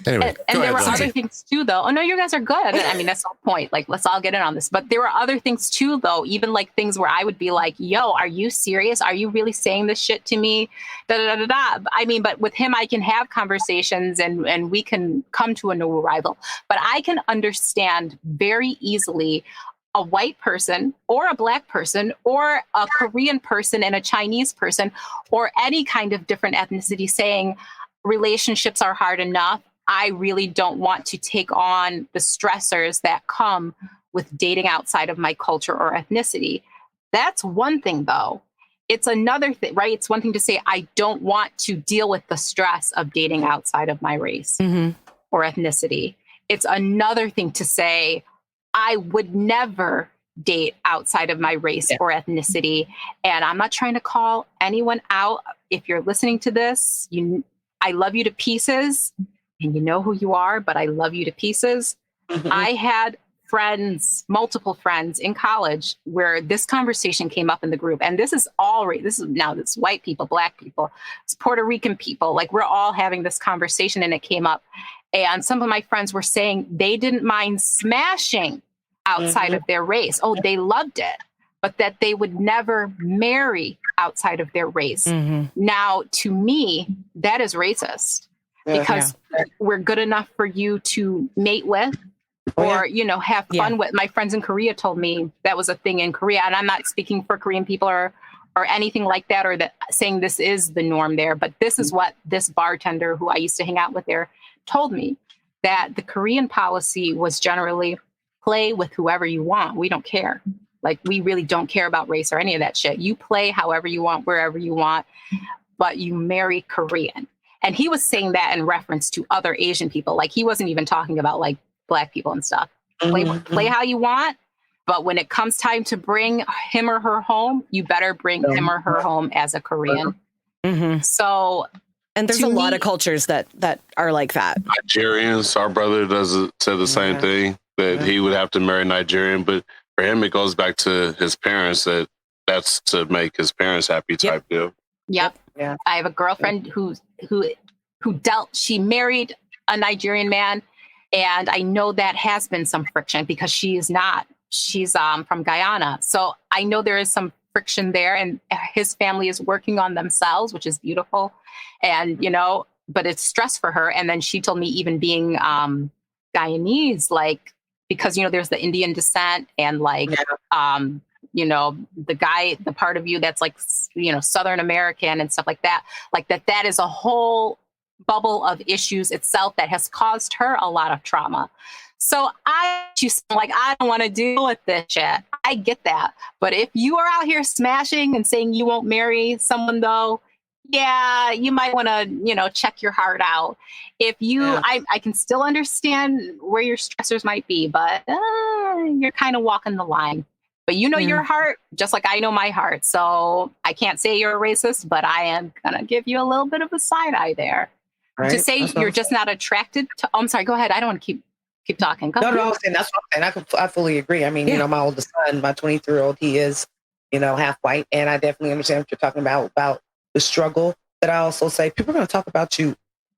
Anyway, and there were other things too, though. Oh no, you guys are good. I mean, that's the whole point. Like, let's all get in on this. But there were other things too, though. Even like things where I would be like, "Yo, are you serious? Are you really saying this shit to me?" Da da da da. I mean, but with him, I can have conversations and we can come to a new arrival. But I can understand very easily a white person or a black person or a Korean person and a Chinese person or any kind of different ethnicity saying relationships are hard enough. I really don't want to take on the stressors that come with dating outside of my culture or ethnicity. That's one thing, though. It's another thing, right? It's one thing to say, I don't want to deal with the stress of dating outside of my race or ethnicity. It's another thing to say, I would never date outside of my race or ethnicity. And I'm not trying to call anyone out. If you're listening to this, I love you to pieces. And you know who you are, but I love you to pieces. I had multiple friends in college where this conversation came up in the group. And this is white people, Black people, it's Puerto Rican people. Like, we're all having this conversation, and it came up. And some of my friends were saying they didn't mind smashing outside of their race. Oh, they loved it, but that they would never marry outside of their race. Now, to me, that is racist, because we're good enough for you to mate with or, have fun with. My friends in Korea told me that was a thing in Korea. And I'm not speaking for Korean people or anything like that, or that saying this is the norm there. But this is what this bartender who I used to hang out with there told me, that the Korean policy was generally play with whoever you want. We don't care. Like, we really don't care about race or any of that shit. You play however you want, wherever you want, but you marry Korean. And he was saying that in reference to other Asian people. Like, he wasn't even talking about like Black people and stuff. Play how you want. But when it comes time to bring him or her home, you better bring him or her home as a Korean. So, and there's a lot of cultures that are like that. Nigerians, our brother said the same thing, that he would have to marry Nigerian, but for him, it goes back to his parents, that's to make his parents happy type deal. Yep. Yeah. I have a girlfriend who she married a Nigerian man, and I know that has been some friction because she's from Guyana. So I know there is some friction there, and his family is working on themselves, which is beautiful. And, but it's stress for her. And then she told me, even being Guyanese, like, because, there's the Indian descent and like, the part of you that's like, Southern American and stuff like that is a whole bubble of issues itself that has caused her a lot of trauma. So she's like, I don't want to deal with this shit. I get that. But if you are out here smashing and saying you won't marry someone, though, yeah, you might want to, check your heart out. If you, I can still understand where your stressors might be, but you're kind of walking the line. But your heart, just like I know my heart. So I can't say you're a racist, but I am going to give you a little bit of a side eye there. Right. To say you're just not attracted to, I'm sorry, go ahead. I don't want to keep talking. Go ahead. No, that's what I'm saying. I fully agree. I mean, my oldest son, my 23-year-old, he is, half white. And I definitely understand what you're talking about the struggle. But I also say people are going to talk about you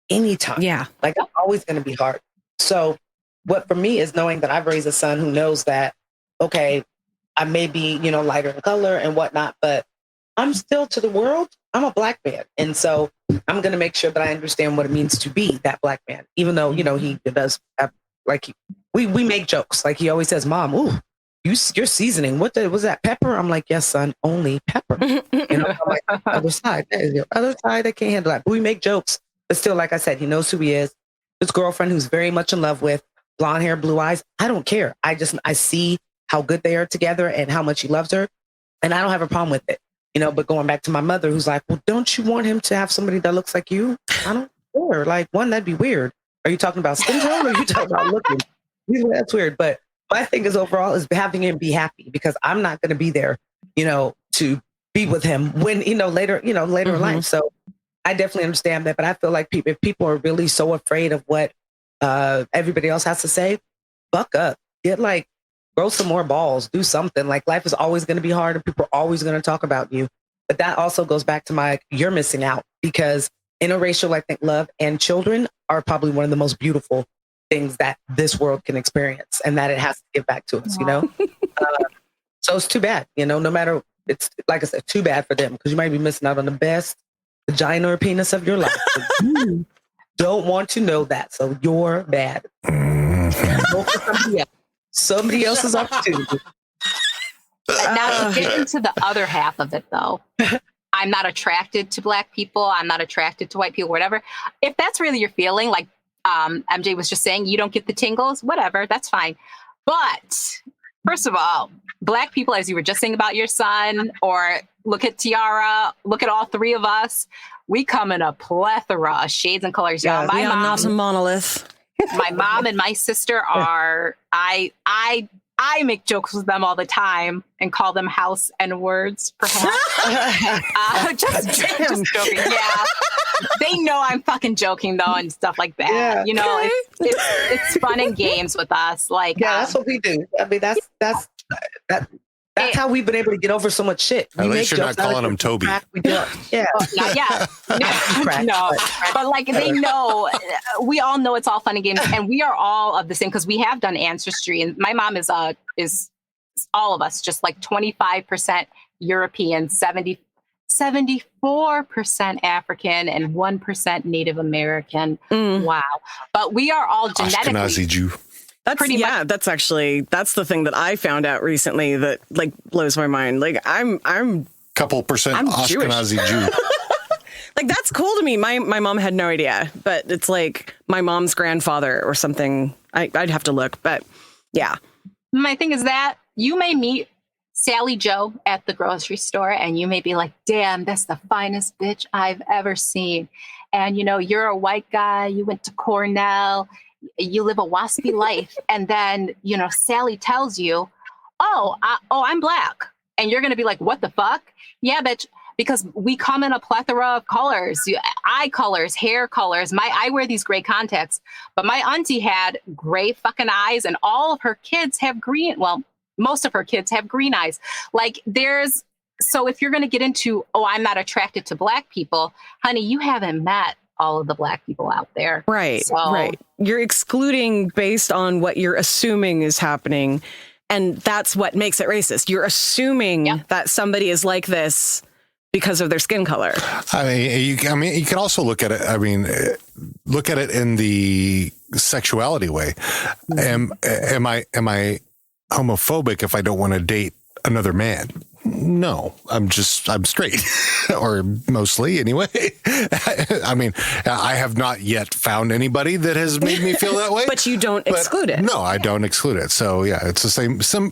anytime. Yeah. Like, it's always going to be hard. So what for me is knowing that I've raised a son who knows that, okay, I may be, lighter in color and whatnot, but I'm still, to the world, I'm a Black man. And so I'm going to make sure that I understand what it means to be that Black man, even though, he does have, like, we make jokes. Like, he always says, Mom, ooh, you're seasoning. What was that, pepper? I'm like, yes, son, only pepper. I'm like, other side. That is your other side. I can't handle that. But we make jokes. But still, like I said, he knows who he is. His girlfriend, who's very much in love with, blonde hair, blue eyes. I don't care. I see how good they are together and how much he loves her. And I don't have a problem with it. But going back to my mother, who's like, well, don't you want him to have somebody that looks like you? I don't care. Like, one, that'd be weird. Are you talking about skin tone or are you talking about looking? That's weird. But my thing is overall is having him be happy, because I'm not going to be there, to be with him when, later in life. So I definitely understand that. But I feel like if people are really so afraid of what everybody else has to say, buck up, grow some more balls, do something. Like, life is always going to be hard and people are always going to talk about you. But that also goes back to you're missing out, because interracial, I think, love and children are probably one of the most beautiful things that this world can experience, and that it has to give back to us, So it's too bad, no matter, it's like I said, too bad for them, because you might be missing out on the best vagina or penis of your life. You don't want to know that. So you're bad. Go for somebody else. Somebody else's opportunity. Now, to get into the other half of it, though, I'm not attracted to Black people. I'm not attracted to white people, whatever. If that's really your feeling, like MJ was just saying, you don't get the tingles, whatever, that's fine. But first of all, Black people, as you were just saying about your son, or look at Tiara, look at all three of us, we come in a plethora of shades and colors. Yeah, we are not a monolith. My mom and my sister are, I make jokes with them all the time and call them house and words, perhaps. Just joking. Yeah. they know I'm fucking joking though and stuff like that. Yeah. You know, it's fun and games with us. Like, yeah, that's what we do. I mean, that's how we've been able to get over so much shit. At least you're not calling him Toby. Yeah. Not yet. No. But like they know, we all know it's all fun and games, and we are all of the same because we have done ancestry, and my mom is all of us just like 25% European, 74% African, and 1% Native American. Wow. But we are all genetically Ashkenazi Jew. That's the thing that I found out recently that like blows my mind. Like I'm couple percent Ashkenazi Jew. Like that's cool to me. My mom had no idea, but it's like my mom's grandfather or something. I'd have to look, but yeah. My thing is that you may meet Sally Joe at the grocery store and you may be like, damn, that's the finest bitch I've ever seen. And you know, you're a white guy, you went to Cornell, you live a waspy life. And then, you know, Sally tells you, I'm black. And you're going to be like, what the fuck? Yeah, bitch. Because we come in a plethora of colors, eye colors, hair colors. I wear these gray contacts, but my auntie had gray fucking eyes and all of her kids have green. Well, most of her kids have green eyes. Like so if you're going to get into, I'm not attracted to black people, honey, you haven't met all of the black people out there. Right. You're excluding based on what you're assuming is happening. And that's what makes it racist. You're assuming that somebody is like this because of their skin color. I mean, you can also look at it. I mean, look at it in the sexuality way. Am I homophobic if I don't want to date another man? No, I'm straight, or mostly anyway. I mean, I have not yet found anybody that has made me feel that way. But you don't exclude it. No, I don't exclude it. So yeah, it's the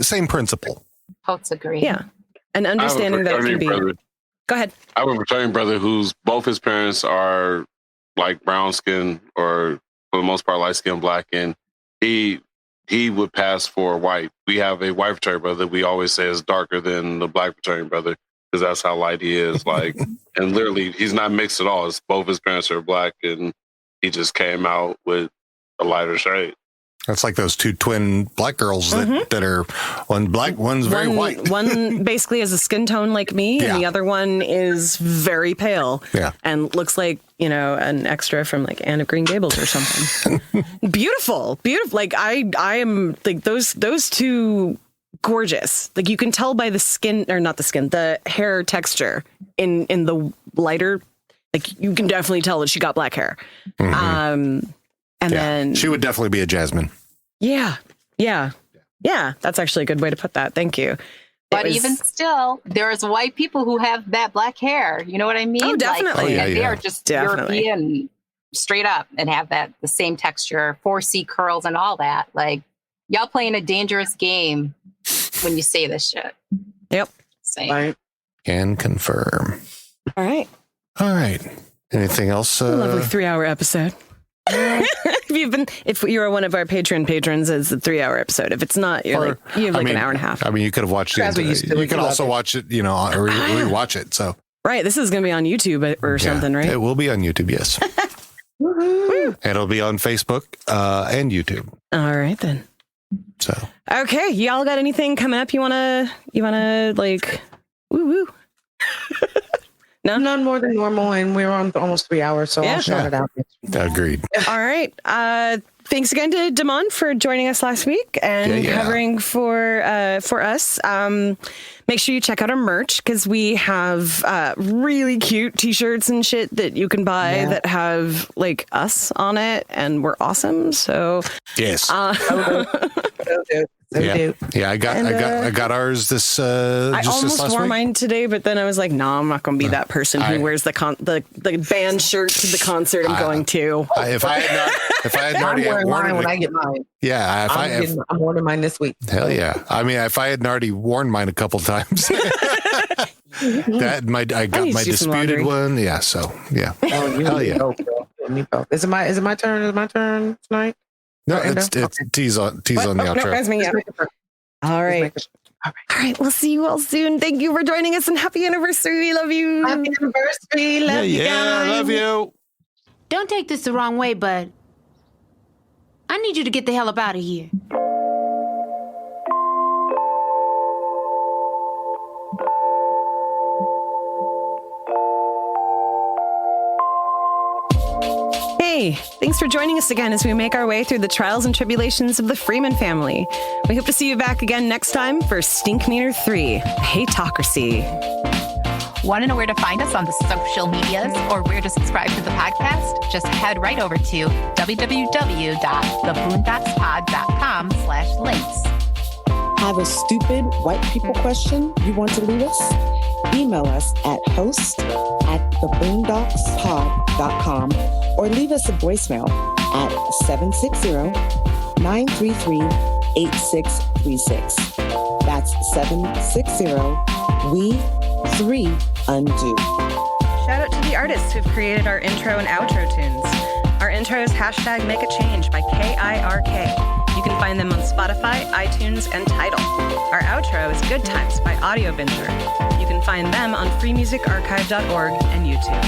same principle. Folks agree. Yeah, and understanding that it can be. Go ahead. I have a fraternity brother whose both his parents are like brown skin, or for the most part light skin, black, and he would pass for white. We have a white fraternity brother we always say is darker than the black fraternity brother because that's how light he is. Like, and literally, he's not mixed at all. It's both his parents are black, and he just came out with a lighter shade. That's like those two twin black girls that are one black, one's very white. One basically has a skin tone like me, and the other one is very pale. Yeah, and looks like, you know, an extra from like Anne of Green Gables or something. Beautiful. Like I am like those two gorgeous. Like you can tell by the skin, or not the skin, the hair texture in the lighter. Like you can definitely tell that she got black hair. And then she would definitely be a Jasmine. Yeah. That's actually a good way to put that. Thank you. But even still, there's white people who have that black hair. You know what I mean? Oh, definitely. They are just European straight up and have the same texture, 4C curls and all that. Like, y'all playing a dangerous game when you say this shit. Yep. Right. Can confirm. All right. Anything else? Lovely 3-hour episode. If you're one of our patrons, it's a 3-hour episode. If it's not, you have an hour and a half. I mean, you could have watched it. You could also watch it, you know, or rewatch it. So right, this is going to be on YouTube or something, right? It will be on YouTube, yes. It'll be on Facebook and YouTube. All right then. So okay, y'all got anything coming up? You wanna like woo? No, none more than normal, and we're on almost 3 hours, so I'll shout it out. Agreed. All right. Thanks again to Damon for joining us last week and covering for us. Make sure you check out our merch because we have really cute T-shirts and shit that you can buy that have like us on it, and we're awesome. So yes. I got ours this. I just almost this last wore week. mine today, but then I was like, no, I'm not going to be that person who wears the band shirt to the concert I'm going to. If I had already worn mine when I get mine. Yeah, I'm ordering mine this week. Hell yeah! I mean, if I hadn't already worn mine a couple times, I got my disputed one. Yeah, so yeah. Oh, hell yeah! Me both. Is it my turn? Is it my turn tonight? No, it's T's on the outro. No, that's me. All right. All right. We'll see you all soon. Thank you for joining us and happy anniversary. We love you. Happy anniversary. Love you guys. Love you. Don't take this the wrong way, but I need you to get the hell up out of here. Hey, thanks for joining us again as we make our way through the trials and tribulations of the Freeman family. We hope to see you back again next time for Stink Meter 3, Hatocracy. Want to know where to find us on the social medias or where to subscribe to the podcast? Just head right over to www.theboondockspod.com/links. Have a stupid white people question you want to leave us? Email us at host@theboondockspod.com or leave us a voicemail at 760-933-8636. That's 760-we-3-undo. Shout out to the artists who've created our intro and outro tunes. Our intro is #MakeAChange by KIRK. You can find them on Spotify, iTunes, and Tidal. Our outro is Good Times by Audio Binger. You can find them on freemusicarchive.org and YouTube.